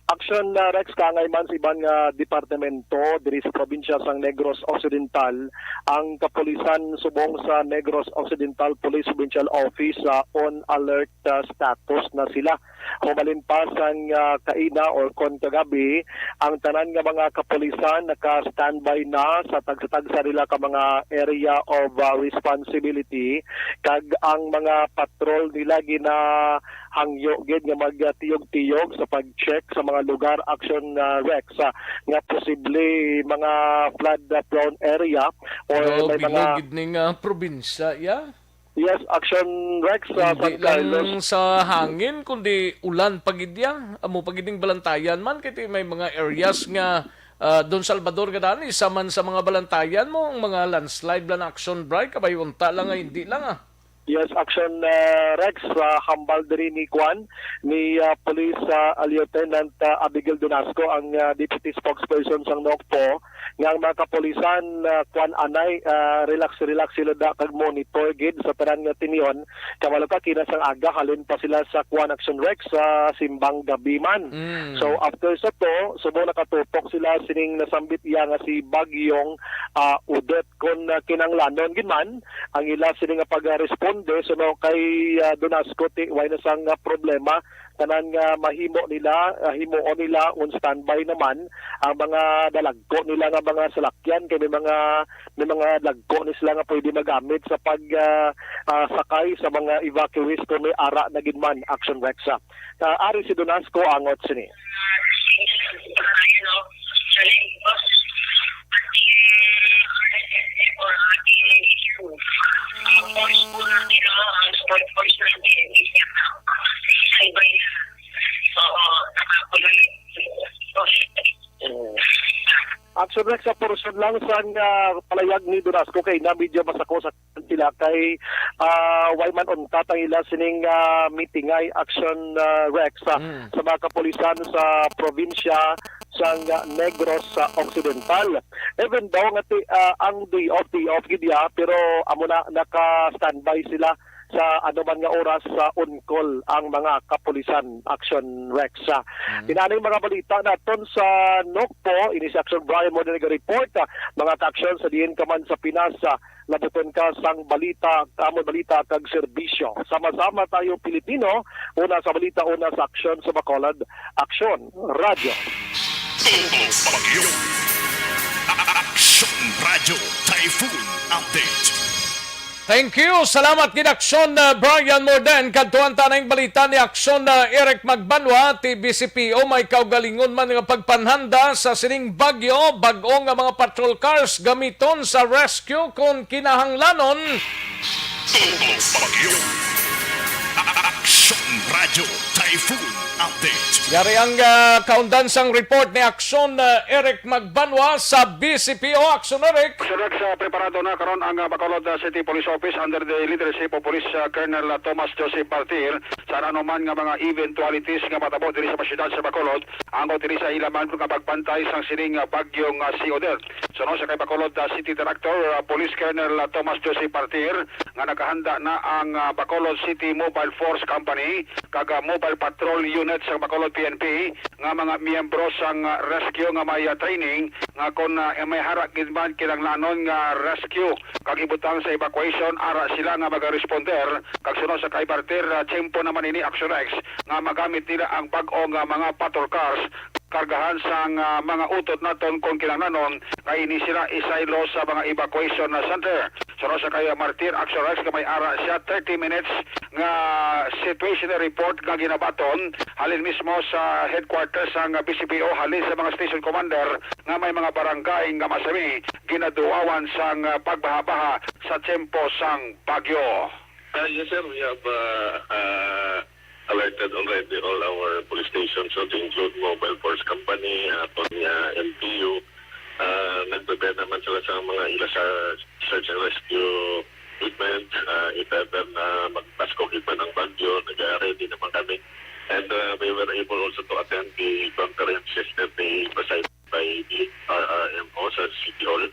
Aksyon Rex kangay man sa ibang departamento diri sa probinsya sang Negros Occidental, ang kapulisan subong sa Negros Occidental Police Provincial Office on alert status na sila. Humalin pa sang kaina or kon kagabi, ang tanan nga mga kapulisan naka-standby na sa tagsa nila ka mga area of responsibility, kag ang mga patrol nila gina hangyo gid nga magtiyog-tiyog sa pag-check sa mga lugar Aksyon Rex nga posible mga flood prone area or may mga bilog ning probinsya, Yes, Aksyon Rex sa hindi San Carlos. lang sa hangin kundi ulan pagidya, amo pagiding balantayan man kiti may mga areas nga Don Salvador nga dani isa man sa mga balantayan mo ang mga landslide lang action break kabay unta lang hindi lang Yes, Aksyon Rex hambal diri ni Kwan ni Police Lieutenant Abigail Donasco ang deputy spokesperson sang NOCPO nga ang mga kapulisan Kwan anay relax sila da kag monitor gid sa tanan nga tinion kamalo ka kina sang aga halin pa sila sa Kwan Aksyon Rex sa simbang gabi man. So after sa to subo nakatutok sila sining nasambit iya nga si Bagyong Udet kon kinanglanon gid man ang ila sining nga pag-respond so no kay Donasco way na sang problema tanan nga mahimo nila himuon nila on standby naman ang mga dalagko nila nga mga salakyan kay may mga lagko ni sila nga pwede magamit sa pag sakay sa mga evacuees kung may ara na gidman Aksyon Rexa. Ari si Donasco angot sini. Aksyon Rex sa portion lang sa palayag ni Donasco kay na medyo masako sa sila kay wayman unta tangila sining meetingay Aksyon Rex sa mga kapulisan sa probinsya sang Negros Occidental. Even daw nga ang day off gidya pero amo na naka-standby sila sa anuman nga oras sa on-call ang mga kapulisan Aksyon Rex. Inaning mga balita naton sa NOCPO, ini si Aksyon Brian mo na nag-report, mga ka-aksyon sa diin kaman sa Pinas, labuton ka sang balita, amon balita kag serbisyo. Sama-sama tayo Pilipino, una sa balita, una sa aksyon sa Bacolod, Aksyon Radio. Aksyon Radio Typhoon Update. Thank you. Salamat kid Aksyon Brian Morden. Kadtuan tanang balita ni Aksyon Eric Magbanwa, TBCPO may kaugalingon man nga pagpanhanda sa sining bagyo, bag-o nga mga patrol cars gamiton sa rescue kung kinahanglanon. Bagyo. Aksyon Radio Typhoon Update. Yari ang kaundansang report ni Aksyon Eric Magbanwa sa BCPO. Aksyon Eric. Aksyon Eric, preparado na karon ang Bacolod City Police Office under the leadership of Police Colonel Thomas Joseph Partir sa anuman nga mga eventualities nga matabo diri sa pasyudad sa Bacolod ang diri sa ilaman nga pagbantay sang sining bagyong si Odette. Suno sa kay Bacolod City Director Police Colonel Thomas Joseph Partir nga nakahanda na ang Bacolod City Mobile Force Company kag Mobile Patrol Unit sa Bacolod PNP nga mga miyembro sang rescue nga may training nga kon may harak gid man kinanglanon nga rescue kag ibutang sa evacuation ara sila nga maga-responder kag sunod sa kay Partir tiyempo naman ini Aksyon Rex nga magamit nila ang bag-o nga mga patrol cars kargahan sang mga utot naton kung kinanglanon kay ini sila isaylo sa mga evacuation center. Sunod sa kay Martir Aksyon Rex nga may ara siya 30 minutes nga situation report nga ginabaton halin mismo sa headquarters sang BCPO halin sa mga station commander nga may mga barangay nga masami ginaduawan sang pagbaha-baha sa tiyempo sang bagyo. Yes sir, we have alerted already all our police stations, so to include Mobile Force Company, MPU. Nagprepare naman sila sa mga ila sa search and rescue equipment. If ever na magpasko equipment ng bagyo, nag-ready naman kami. And we were able also to attend the conference yesterday presided by the RRMO sa City Hall.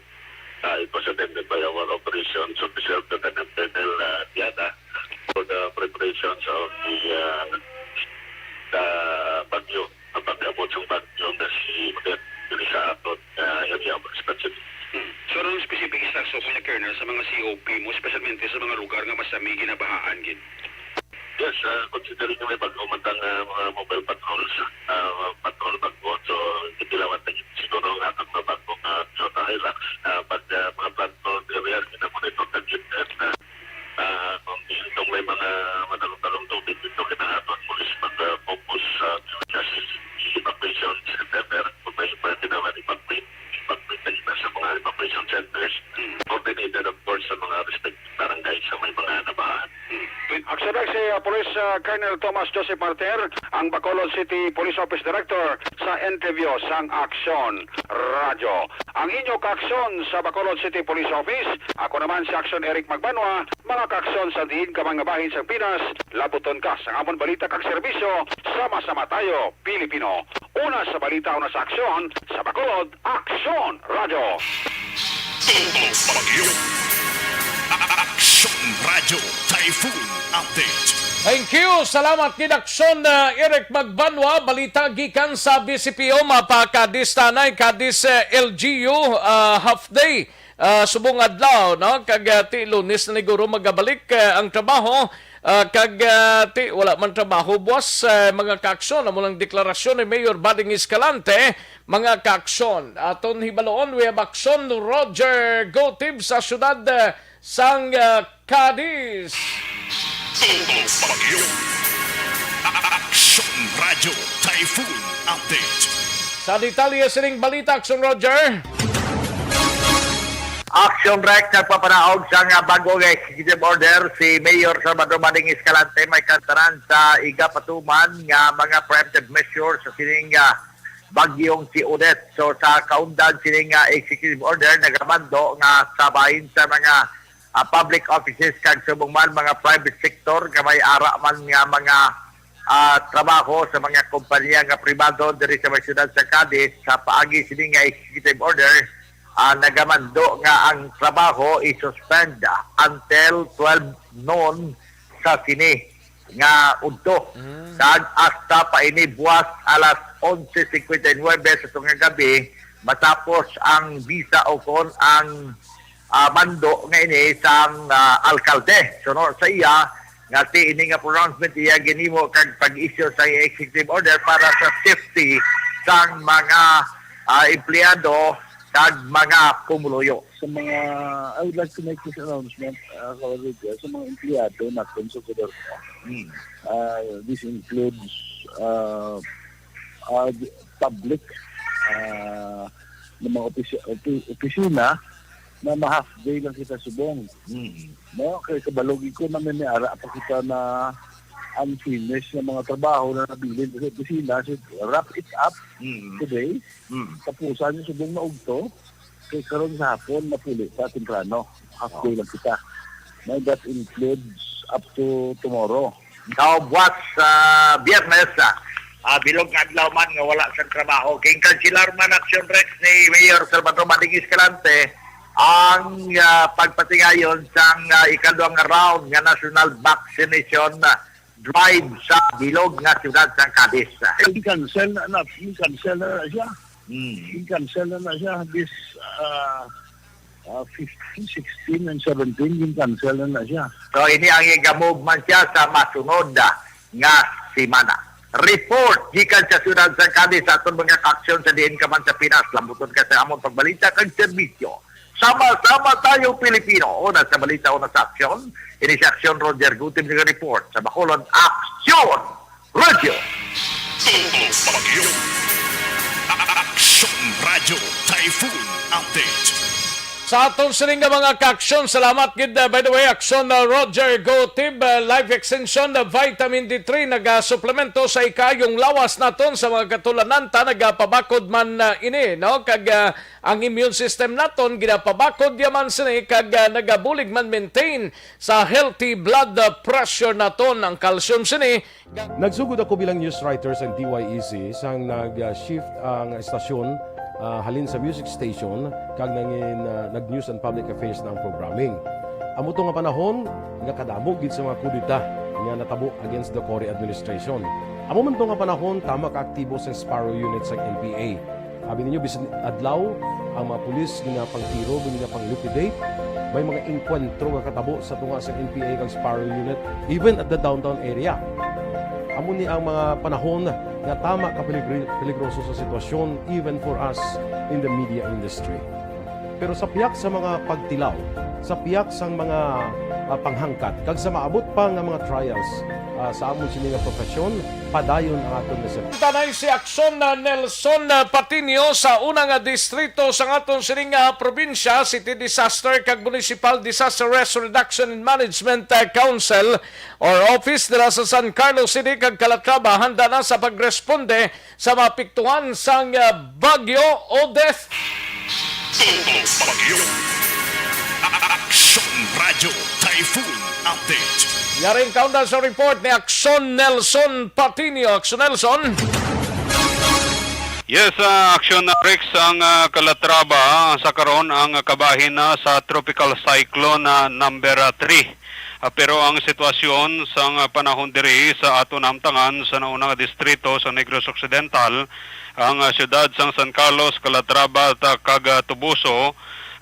It was attended by our operations officer, Lieutenant Colonel Diana, for the preparations of the bagyo, ang pag-abot sa area of responsibility. So, anong specific instruction mo niya, Colonel, sa mga COP mo, especialmente sa mga lugar nga mas may ginabahaan, gid? Yes, considering na may pag-umandang mga mobile patrols, patrol bago, so itilawat na yun siguro ang atang mga bagong Jota Hilux, pag mga patrol area, kinamonitor na yun, at kung itong may mga matalong-talong tubig, ito kinahapon mulis mag-focus sa evacuation center, kung may ginawa evacuate na sa mga evacuation centers, coordinated of course sa mga respective barangay sa may mga nabahan. Aksyon si Police Colonel Thomas Joseph Martir, ang Bacolod City Police Office Director sa interview sang Aksyon Radio. Ang inyo kaaksyon sa Bacolod City Police Office, ako naman si Aksyon Eric Magbanwa, mga kaaksyon sa diin ka mga bahin sa Pinas, labuton ka sa amon balita kag serbisyo, sama-sama tayo, Pilipino. Una sa balita, una sa aksyon, sa Bacolod, Aksyon Radio. Aksyon Radio Typhoon Update. Thank you. Salamat kid Aksyon Eric Magbanwa. Balita gikan sa BCPO mapakadis tanay kadis LGU half day. Subong adlaw no kag ti Lunes na niguro magabalik ang trabaho. Kag wala man trabaho buwas mga kaaksyon amo lang deklarasyon ni Mayor Bading Escalante mga kaaksyon aton hibaloon we have Aksyon Roger Gotib sa syudad sang Cadiz. Aksyon Radio Typhoon Update. Sa detalye sining balita, Aksyon Roger. Action Rex nagpapanaog sa nga bagong executive order si Mayor Salvador Bading Escalante may kantaran sa igapatuman nga mga preemptive measures sa sining bagyong si Odette. So sa kaundan sining executive order nagamando nga sabahin sa mga public offices kag subong man mga private sector nga may ara man nga mga trabaho sa mga kompanya nga pribado diri sa siyudad sa Cadiz sa paagi sini nga executive order nagamando nga ang trabaho i-suspend until 12 noon sa sini nga udto kag hasta pa ini buwas alas 11:59 sa tungang gabi matapos ang visa o kon ang mando nga ini sang alkalde. So no, sa iya nga ti ini nga pronouncement iya ginimo kag pag-issue sa executive order para sa safety sang mga empleyado kag mga pumuluyo. Sa mga, I would like to make this announcement sa mga empleyado na konsumidor ko. This includes public na mga opisina na ma-half day lang kita subong. No? Kaya kabalogi ko na may ara pa kita na unfinished na mga trabaho na nabilin sa opisina. So, wrap it up today. Tapusan yung subong na ugto. Kaya karon sa hapon, napuli sa timprano. Half day lang kita. Now, that includes up to tomorrow. Now, buwas Biyernes, bilog nga adlaw man nga wala sa trabaho. King Kansilar man Aksyon Rex ni Mayor Salvador Bading Escalante ang pagpatingayon sa ikaduhang round nga national vaccination drive sa bilog nga siyudad sa Cadiz. I-cancel na siya. I-cancel na siya this 15, 16, and 17, i-cancel na siya. So ini ang igamove man siya sa masunod nga simana. Report gikan sa siyudad sa Cadiz sa aton mga kaaksyon sa diin ka man sa Pinas. Lambuton ka sa among pagbalita kag serbisyo. Sama-sama tayo Pilipino. Una sa balita, una sa aksyon. Ini si Aksyon Roger Gutim ng report sa Bacolod Aksyon Radio. Aksyon Radio Typhoon Update. Sa atong sining nga mga kaaksyon, salamat gid by the way Aksyon Roger Gotib life extension vitamin D3 naga-suplemento sa ikayong lawas naton sa mga katulanan ta nagapabakod man ini no kag ang immune system naton ginapabakod yaman sini kag nagabulig man maintain sa healthy blood pressure naton ang calcium sini. Nagsugod ako bilang news writer sa DYEC sang nag-shift ang estasyon halin sa music station kag nag-news and public affairs na ang programming. Amo to nga panahon nga kadamo gid sa mga kudita nga natabo against the Cory administration. Amo man to nga panahon tama ka aktibo sa Sparrow unit sa NPA. Abi ninyo, bisan adlaw, ang mga pulis nga pang tiro, nga pang liquidate, may mga enkwentro nga katabo sa tunga sa NPA kag Sparrow Unit, even at the downtown area. Amo ni ang mga panahon nga tama ka peligroso sa sitwasyon even for us in the media industry. Pero sa piyak sa mga pagtilaw, sa piyak sa mga panghangkat, kag sa maabot pa nga mga trials sa amon sini nga profesyon, padayon ang aton nasab. Tanay si Aksyon na Nelson Patinio sa unang distrito sa aton sining probinsya, City Disaster kag Municipal Disaster Risk Reduction and Management Council or Office nila sa San Carlos City kag Calatrava handa na sa pagresponde sa mapiktuhan sang Bagyo Odette. Bagyo. Aksyon Radio Typhoon Update. Yaring kaundan sa report ni Aksyon Nelson Patinio. Aksyon Nelson. Yes, Aksyon Rex ang Calatrava sa karon ang kabahin na sa tropical cyclone number 3. Pero ang sitwasyon sa panahon diri sa aton namtangan sa naunang distrito sa Negros Occidental, ang siyudad sang San Carlos, Calatrava kag Tubuso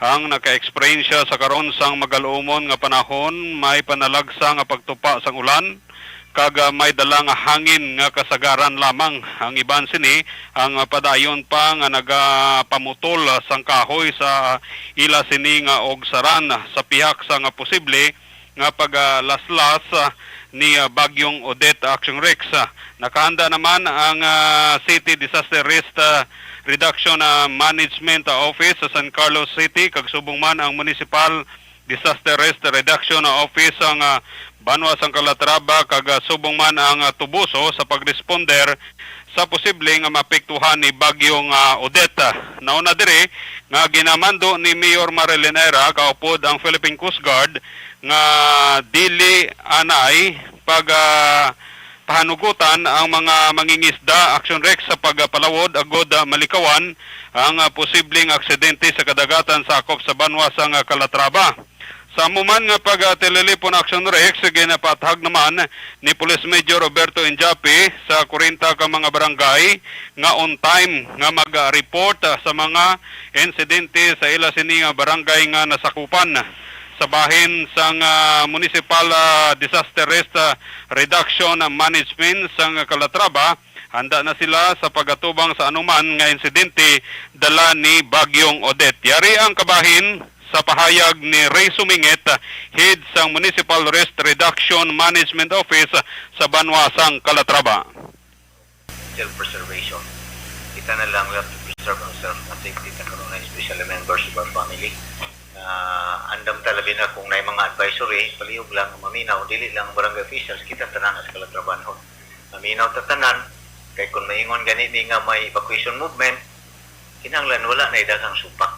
ang naka-experience sa karon sang magalumon nga panahon, may panalagsa nga pagtupa sang ulan kag may dalang hangin nga kasagaran lamang. Ang iban sini ang padayon pa nga nagapamutol sang kahoy sa ila sini nga og saran sa pihak sa nga posible nga paglaslas ni Bagyong Odette. Action Rex. Nakahanda naman ang City Disaster Risk Reduction Management Office sa San Carlos City, kag subong man ang Municipal Disaster Risk Reduction Office ang Banwa sang Calatrava, kag subong man ang Tubuso sa pagresponder sa posibleng mapektuhan ni Bagyong Odette. Nauna diri nga ginamando ni Mayor Marilenera kaupod ang Philippine Coast Guard nga dili anay pag pahanugutan ang mga mangingisda. Action Rex sa pagpalawod agod malikawan ang posibleng aksidente sa kadagatan sakop sa Banwa sang Calatrava. Sa amuman nga pag-telelepon Action Rex, ginapathag naman ni Police Major Roberto Injapi sa 40 ka mga barangay nga on time nga mag-report sa mga insidente sa ila sini nga barangay nga nasakupan. Sa bahin sang Municipal Disaster Risk Reduction Management sang Calatrava, handa na sila sa pagatubang sa anuman nga insidente dala ni Bagyong Odette. Yari ang kabahin sa pahayag ni Ray Sumingit, head sang Municipal Risk Reduction Management Office sa Banwa sang Calatrava. Self-preservation. Kita na lang, we have to preserve ourselves at safety na karoon na especially members of our family. Andam talaga na kung na mga advisory, palihog lang, maminaw, dili lang barangay officials, kita tanan sa Calatrabanhon. Maminaw tatanan, kay kung maingon ganit nga may evacuation movement, kinanglan wala na idagang supak.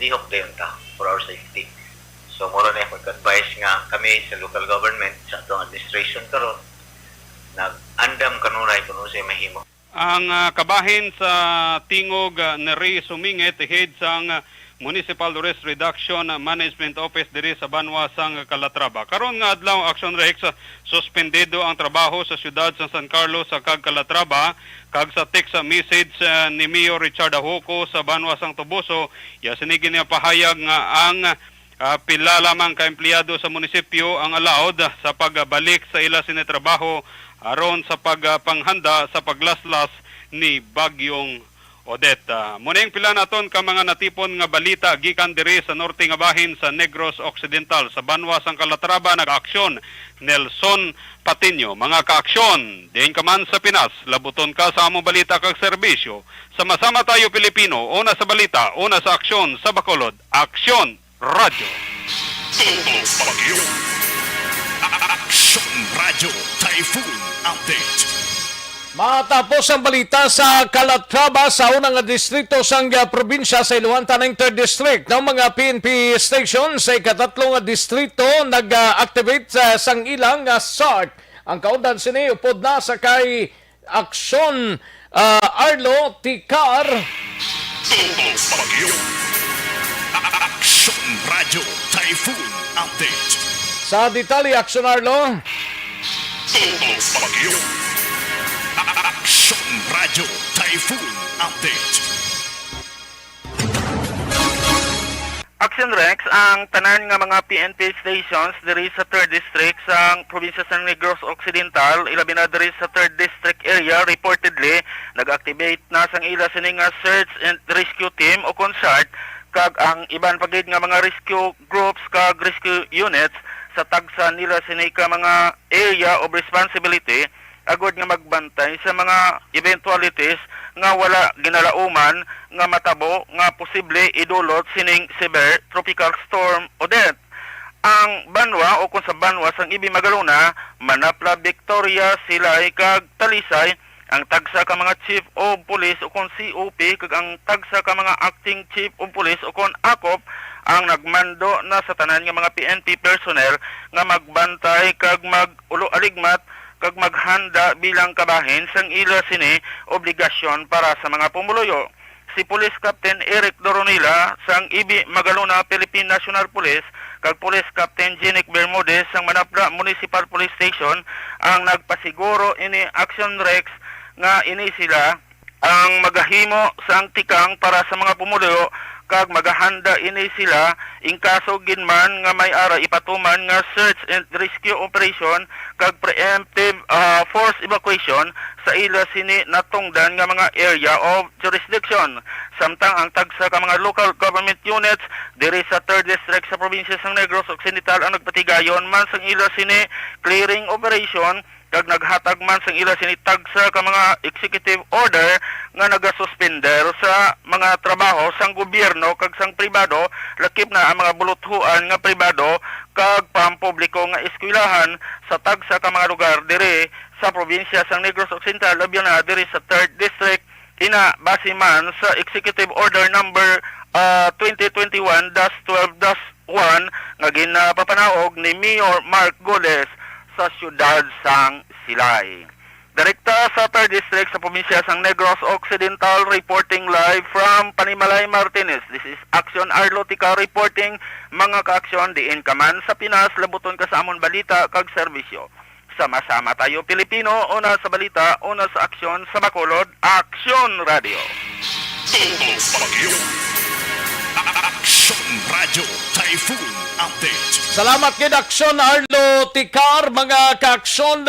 Dihok dayon ta for our safety. So, moro na mag-advise nga kami sa local government, sa atong administration karon, nag-andam kanunay kung sa mahimo. Ang kabahin sa tingog ni Ray Sumingit, head sang Municipal Risk Reduction Management Office diri sa Banwa sang Calatrava. Karon nga adlaw Action Rex, suspendido ang trabaho sa siyudad sa San Carlos sa kag Calatrava, kag sa text message ni Mayor Richard Ahoko sa Banwa sang Tubuso, ya sinigi niya pahayag nga ang pila lamang ka empleyado sa munisipyo ang allowed sa pagbalik sa ila sinitrabaho aron sa pagpanghanda sa paglaslas ni Bagyong Odette. Muning pila naton ka mga natipon nga balita gikan diri sa norte nga bahin sa Negros Occidental sa Banwa sang Calatrava. Nag-aksyon Nelson Patinio. Mga ka-aksyon, diin ka man sa Pinas, labuton ka sa among balita kag serbisyo. Sama-sama tayo Pilipino, una sa balita, una sa aksyon sa Bacolod. Aksyon Radio. Aksyon Radio Typhoon Update. Matapos ang balita sa Calatrava sa unang distrito sang probinsya sa Iloan tanang 3rd District ng mga PNP station sa ikatatlong distrito nag-activate sang ilang SART. Ang kaundan sini upod na sa kay Aksyon Arlo Tikar. Aksyon Radio Typhoon Update. Sa detalye Aksyon Arlo. Aksyon Radio Typhoon Update. Aksyon Rex ang tanan nga mga PNP stations diri sa 3rd District sa probinsya sa Negros Occidental, ilabi na diri sa 3rd District area. Reportedly nag-activate na sang ila sini nga search and rescue team o concert kag ang iban pagid nga mga rescue groups kag rescue units sa tagsa nila sini ka mga area of responsibility agod nga magbantay sa mga eventualities nga wala ginalauman nga matabo nga posible idulot sining severe tropical storm Odette. Ang Banwa o kung sa Banwa sang Ibi Magalona, Manapla, Victoria, Silay kag Talisay ang tagsa ka mga chief of police o kung COP kag ang tagsa ka mga acting chief of police o kung AKOP ang nagmando na sa tanan nga mga PNP personnel nga magbantay kag mag-ulo aligmat kag maghanda bilang kabahin sang ila sini obligasyon para sa mga pumuluyo. Si Police Captain Eric Doronila sang Ibi Magalona Philippine National Police kag Police Captain Jenik Bermudez sang Manapla Municipal Police Station ang nagpasiguro ini Aksyon Rex nga ini sila ang magahimo sang tikang para sa mga pumuluyo kag magahanda ini sila in kaso ginman nga may ara ipatuman nga search and rescue operation kag preemptive force evacuation sa ila sini natungdan nga mga area of jurisdiction. Samtang ang tagsa ka mga local government units diri sa 3rd District sa probinsya sang Negros Occidental ang nagpatigayon man sang ila sini clearing operation kag naghatag man sang ila sini tagsa ka mga executive order nga nagasuspender sa mga trabaho sang gobyerno kag sang pribado lakip na ang mga buluthuan nga pribado kag pampubliko nga eskwelahan sa tagsa ka mga lugar diri sa probinsya sang Negros Occidental labi na diri sa 3rd District ina base man sa executive order number 2021-12-1 nga ginapapanaog ni Mayor Mark Goles sa siyudad sang Silay. Direkta sa 3rd District sa probinsya sang Negros Occidental, reporting live from Panimalay, Martinez. This is Aksyon Arlotica reporting. Mga ka-aksyon, diin ka man sa Pinas, labuton ka sa amon balita kag serbisyo. Sama-sama tayo Pilipino, una sa balita, una sa aksyon sa Bacolod, Aksyon Radio. Aksyon Radio Typhoon Update. Salamat kay Aksyon Arlo Tikar, mga ka-aksyon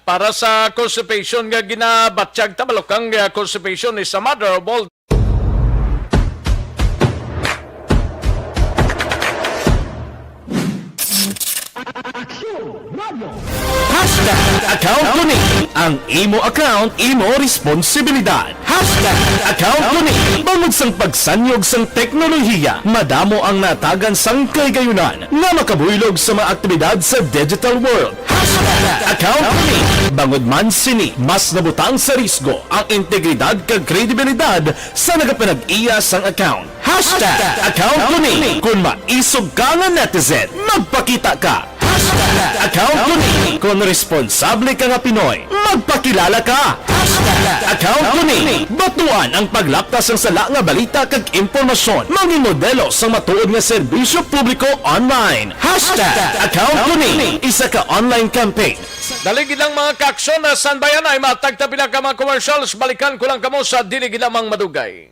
para sa constipation nga ginabatsyag tabalokang constipation is a mother of all. Account Kuning. Ang imo account, imo responsibilidad. Account Kuning. Bangod sang pagsanyog sang teknolohiya, madamo ang natagan sang kaygayunan nga makabuylog sa mga aktibidad sa digital world. Account Kuning. Bangod man sini, mas nabutang sa risgo ang integridad kag kredibilidad sa nagapanag-iya sang account. Account Kuning. Kung maisog ka nga netizen, magpakita ka. Account Kuning. Kung responsable ka nga Pinoy, magpakilala ka. Account Kuning. Batuan ang paglaptas ng sala nga balita kag impormasyon. Mangin modelo sa matuod nga serbisyo publiko online. Account Kuning. Isa ka online campaign. Daligid ang mga ka-aksyon na sanbayan ay matagtabi na ka mga commercials. Balikan ko lang kamo sa diligid lamang madugay.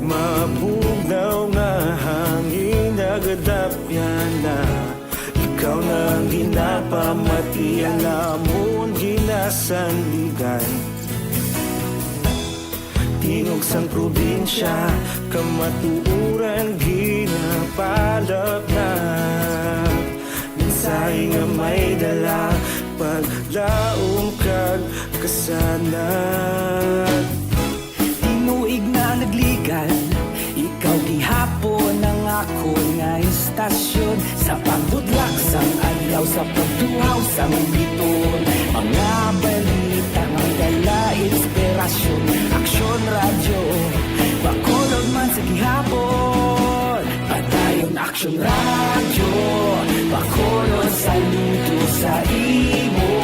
Mabugnaw nga hangin nagadapyan na ikaw nang ginapamatian namon ginasandigan tingog sang probinsya kamatuuran ginapalap na minsay nga may dala paglaom kag kasanan tinuig na nagligan ikaw gihapon ang ako nga istasyon sa pagbudlak sang adlaw sa pagtuhaw sang biton mga balita ang dala inspirasyon Aksyon Radio Bacolod man sa gihapon padayon Aksyon Radio Bacolod saludo sa imo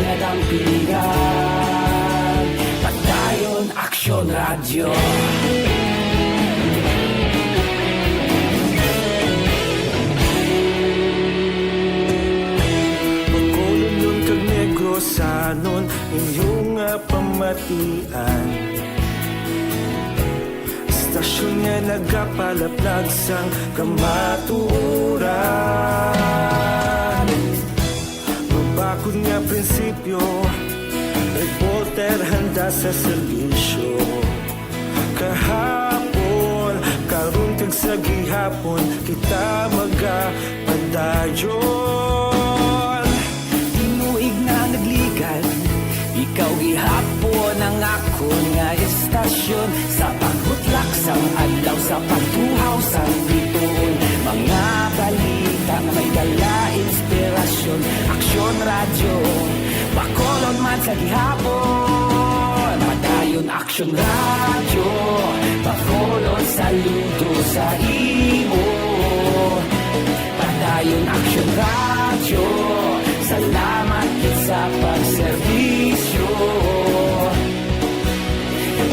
ginadampigan. Padayon Aksyon Radio. Pagkulunyon kag negrosanon inyong pamatian. Stasyon nga nagapalaplag sang kamaturan. Mabakod nga prinsipyo, reporter handa sa serbisyo. Kahapon, karun kag sa gihapon, kita magapadayon. Tinuig na nagligan, ikaw gihapon ang ako nga estasyon. Sa paghutlak sang adlaw, sa pagtuhaw sang bituon. Mga balita na may dala inspirasyon. Aksyon Radio, Bacolod man sa gihapon. Padayon Aksyon Radio, Bacolod saludo sa imo. Padayon Aksyon Radio, salamat sa pagserbisyo.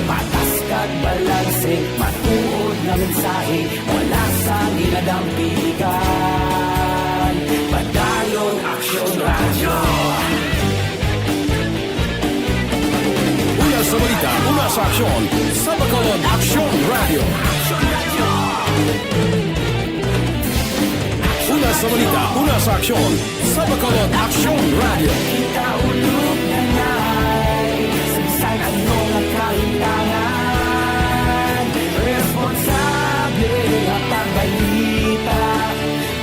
Patas kag balanse, matuod na mensahe, wala sa ginadampigan. Padayon Aksyon Radio. Una sa balita, una sa aksyon, sa Bacolod Aksyon Radio. Una sa balita, una sa aksyon, sa Bacolod Aksyon Radio. Kita ulog na na'y sabisan anong nagkahintangan. Responsable at pagbalita,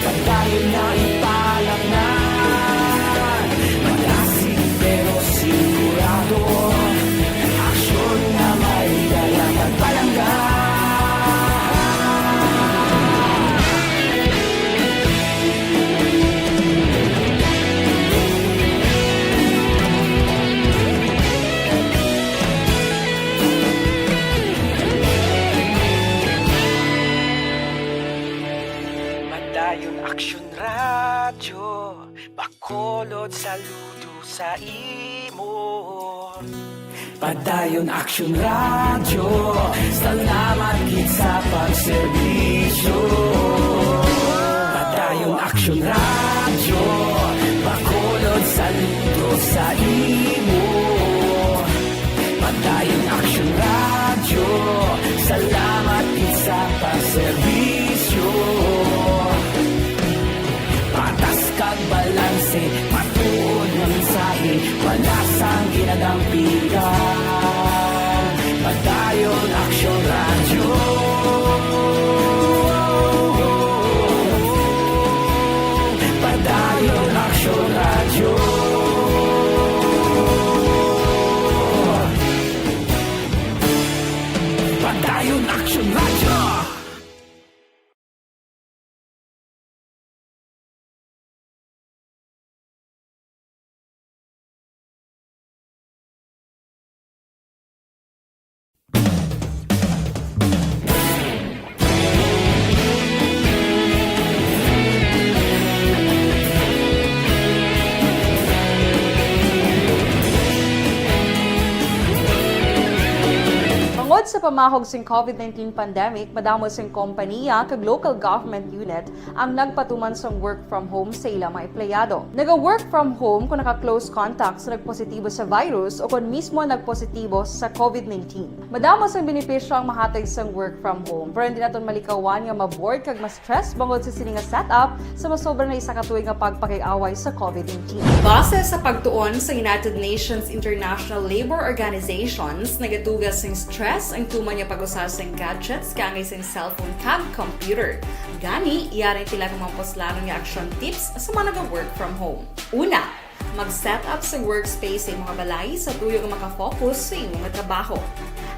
pagdayon na ipalak na. Magasig pero sigurado, aksyon na may dalang pagpalangga. Padayon Aksyon Radio, Bacolod saludo sa imo. Padayon Aksyon Radio, salamat gid sa pagserbisyo. Padayon Aksyon Radio, Bacolod saludo sa imo. Padayon Aksyon Radio, salamat gid sa pagserbisyo. Patas kag balanse, matuod na mensahe, wala sang ginadampigan. Padayon Aksyon Radio. Padayon Aksyon Radio. Padayon Aksyon Radio. Tungod sa pamahog sing COVID-19 pandemic, madamo sing kompanya kag local government unit ang nagpatuman sang work from home sa ilang mga empleyado. Naga-work from home kung naka-close contact sa nagpositibo sa virus o kung mismo nagpositibo sa COVID-19. Madamo sang benepisyo ang mahatag sang work from home, pero hindi naton malikawan nga maboard kag ma-stress bangod sa sini nga setup sa masobra na isa ka tuig nga pagpakiaway sa COVID-19. Base sa pagtuon sa United Nations International Labor Organizations, nagatugas sing stress ang tuman niya pag-usas sa gadgets kangay sa cellphone kag computer. Gani, iyaring tila ng mga poslanong nga action tips sa mga nag-work from home. Una, mag-set up sa workspace sa mga balay sa tuyo nga makafocus sa imong trabaho.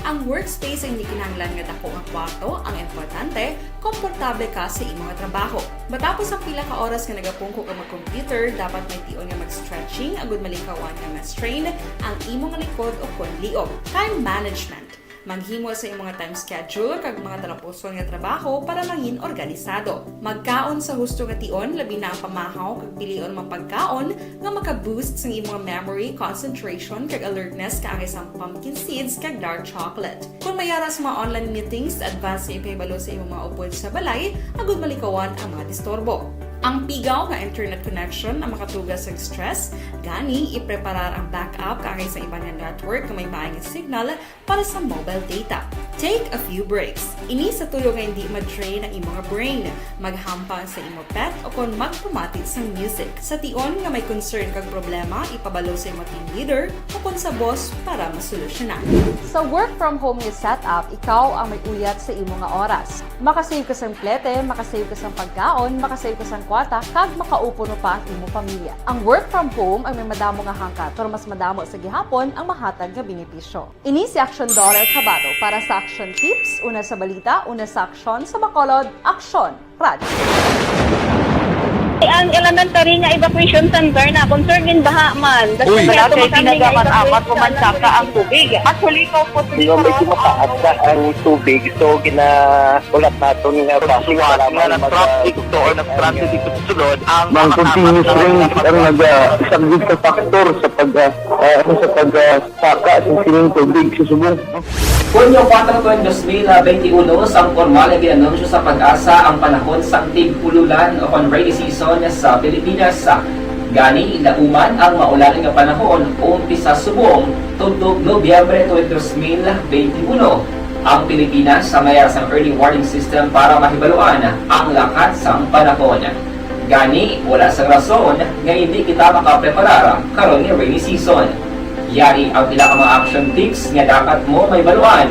Ang workspace ay hindi kinahanglan nga dako nga kwarto, ang importante, komportable ka sa imong trabaho. Matapos ang pila ka oras nga nagapungko ka mag-computer, dapat may tion nga mag-stretching agud malikawan nga ma-strain ang imong likod o kon liog. Time management. Maghimo sa imong mga time schedule kag mga talapuson nga trabaho para maging organisado. Magkaon sa husto nga tion, labi na ang pamahaw kag pilion mga pagkaon nga maka-boost sa imong memory, concentration kag alertness kaangay sa pumpkin seeds kag dark chocolate. Kung mayaras mga online meetings, advance na ipahibalo sa imong mga upod sa balay, agud malikawan ang mga disturbo. Ang pigaw nga internet connection ang makatugas sa stress, gani ipreparar ang backup kaangay sa ibang network na may maayong signal para sa mobile data. Take a few breaks. Ini sa tulo nga hindi ma-drain ang imong brain. Maghampang sa imong pet o kung magpumatit sa music. Sa tion nga may concern kag problema, ipabalo sa imong team leader o kung sa boss para masolusyonan. Sa work from home nga setup, ikaw ang may uyat sa imong nga oras. Makasave ka sa plete, makasave ka sa pagkaon, makasave ka sa kwata, kag makaupo no pa ang imong pamilya. Ang work from home ay may madamo nga hangkat, pero mas madamo sa gihapon ang mahatag nga benepisyo. Ini si Aksyon Dollar Kabato para sa Aksyon Tips, una sa balita, una sa aksyon, sa Bacolod, Aksyon, Radyo. Ang elementary nga evacuation center na concerned baha man. Uy, dati pinagaman-amat kumansaka ang tubig. Actually, ikaw po Di ba medyo mataas na ang tubig, so ginaulat natin nga Siwala nga ng traffic to or nag-transit dito sa sulod ang Mang continuous rin ang nag-subject sa factor sa pagsaka sa sining tubig sa subong. Hunyo 4, 2021, sang formal ay ginanunsyo sa pag-asa ang panahon sang tig-ululan o kon rainy season sa Pilipinas. Gani, ilauman ang maulan nga panahon umpisa subong tugtog Nobyembre 2021. Ang Pilipinas sa mayroon sang early warning system para mahibaluan ang lakat sang panahon. Gani, wala sa rason nga hindi kita makapreparar karon nga rainy season. Yari ang pila ka mga action tips nga dapat mo may baluan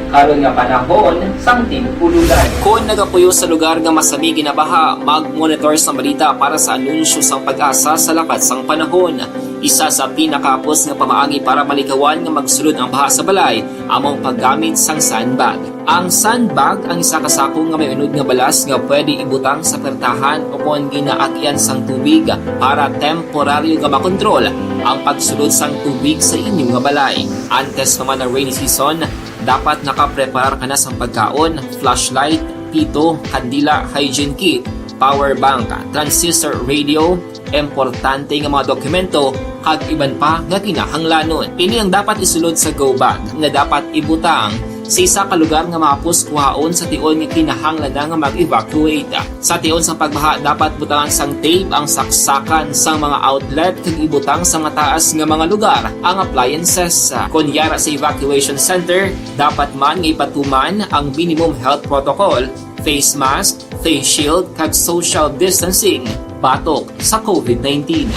karon nga panahon sang tig-ululan. Kung nagapuyo sa lugar nga masami ginabaha, mag-monitor sa balita para sa anunsyo sang pag-asa sa lakat sang panahon. Isa sa pinakapos nga pamaagi para malikawan nga magsulod ang baha sa balay, among paggamit sang sandbag. Ang sandbag ang isa kasakong nga may unod nga balas nga pwede ibutang sa pertahan o kung ginaakyan sang tubig para temporaryo nga makontrol ang pagsulod sang tubig sa inyong nga balay. Antes naman ng rainy season, dapat nakapreparar ka na sa pagkaon, flashlight, pito, kandila, hygiene kit, power bank, transistor radio, importante nga mga dokumento, kag iban pa nga kinahanglanon. Ini ang dapat isulod sa go bag nga dapat ibutang sa isa ka lugar nga mapuskuhaon sa tion nga kinahanglan nga mag-evacuate. Sa tion sa pagbaha, dapat butangan sang tape ang saksakan sang mga outlet kag ibutang sa nga taas nga mga lugar ang appliances. Kunyara sa evacuation center, dapat man nga ipatuman ang minimum health protocol, face mask, face shield kag social distancing batok sa COVID-19.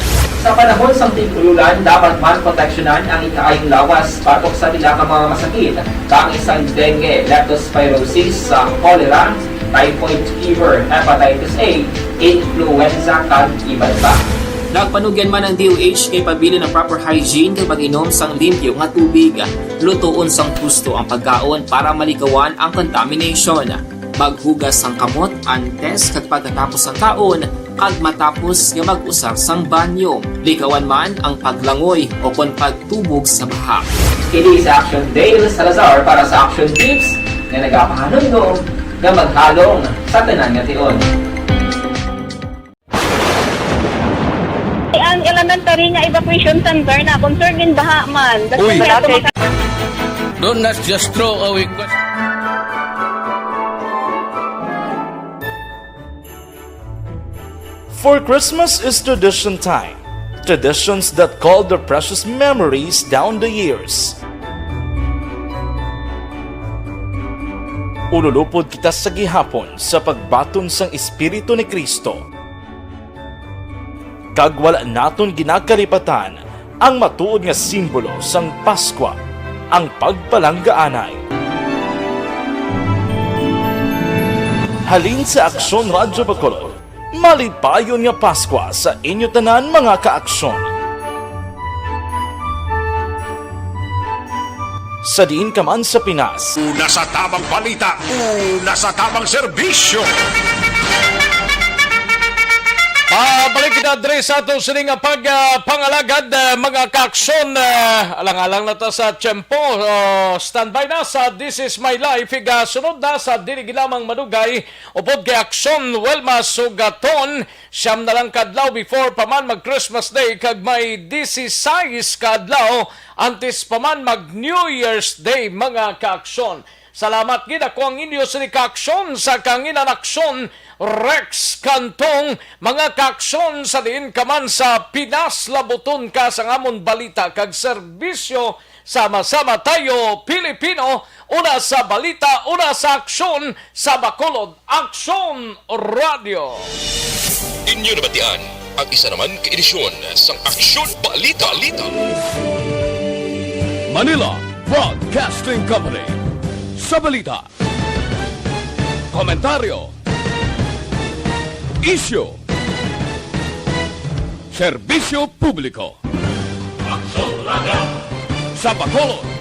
Sa panahon sa tig-ululan, dapat man proteksyonan ang ikaayong lawas batok sa pila ka mga masakit, kang isang dengue, leptospirosis, cholera, typhoid fever, hepatitis A, influenza kag iban pa. Nagpanugyan man ang DOH kay pabili ng proper hygiene kay pag-inom sang limpyo nga tubig. Lutuon sang gusto ang pagkaon para malikawan ang contamination. Maghugas sang kamot antes kag pagkatapos ang kaon kag matapos nga mag-usar sang banyo. Likawan man ang paglangoy o kon pagtubog sa baha. Kini sa Action Dale Salazar para sa Action Tips nga nagapahanundong nga maghalong sa tanan nga tion. Ang elementary nga evacuation center na concerned baha man. Uy, don't not just throw away questions. For Christmas is tradition time. Traditions that call the precious memories down the years. Ululupod kita sa gihapon sa pagbaton sang Espiritu ni Kristo. Kag wala naton ginakalipatan ang matuod nga simbolo sang Paskwa, ang pagpalanggaanay. Halin sa Aksyon Radyo Bacolod, malipayon nga Paskwa sa inyo tanan mga kaaksyon. Sa diin ka man sa Pinas, una sa tamang balita, una sa tamang serbisyo. Pabalik kita dre sa ato sining pangalagad mga kaaksyon alang-alang na ta sa tiyempo. Standby na sa This Is My Life. Sunod na sa dinig lamang madugay upod kay Aksyon Welma Sugaton. Siyam na lang kadlaw before paman mag Christmas Day kag may 16 kadlaw antes paman mag New Year's Day mga kaaksyon. Salamat gid ako ang inyo sa kaaksyon sa kanginan aksyon Rex Cantong, mga kaaksyon sa diin kaman sa Pinas labuton ka sa amon balita kag serbisyo. Sama-sama tayo Pilipino, una sa balita, una sa aksyon sa Bacolod Aksyon Radio. Inyo nabatian ang isa naman kaedisyon sang Aksyon Balita. Manila Broadcasting Company. Sa balita, komentaryo, isyu, serbisyo publiko. Sa Bacolod,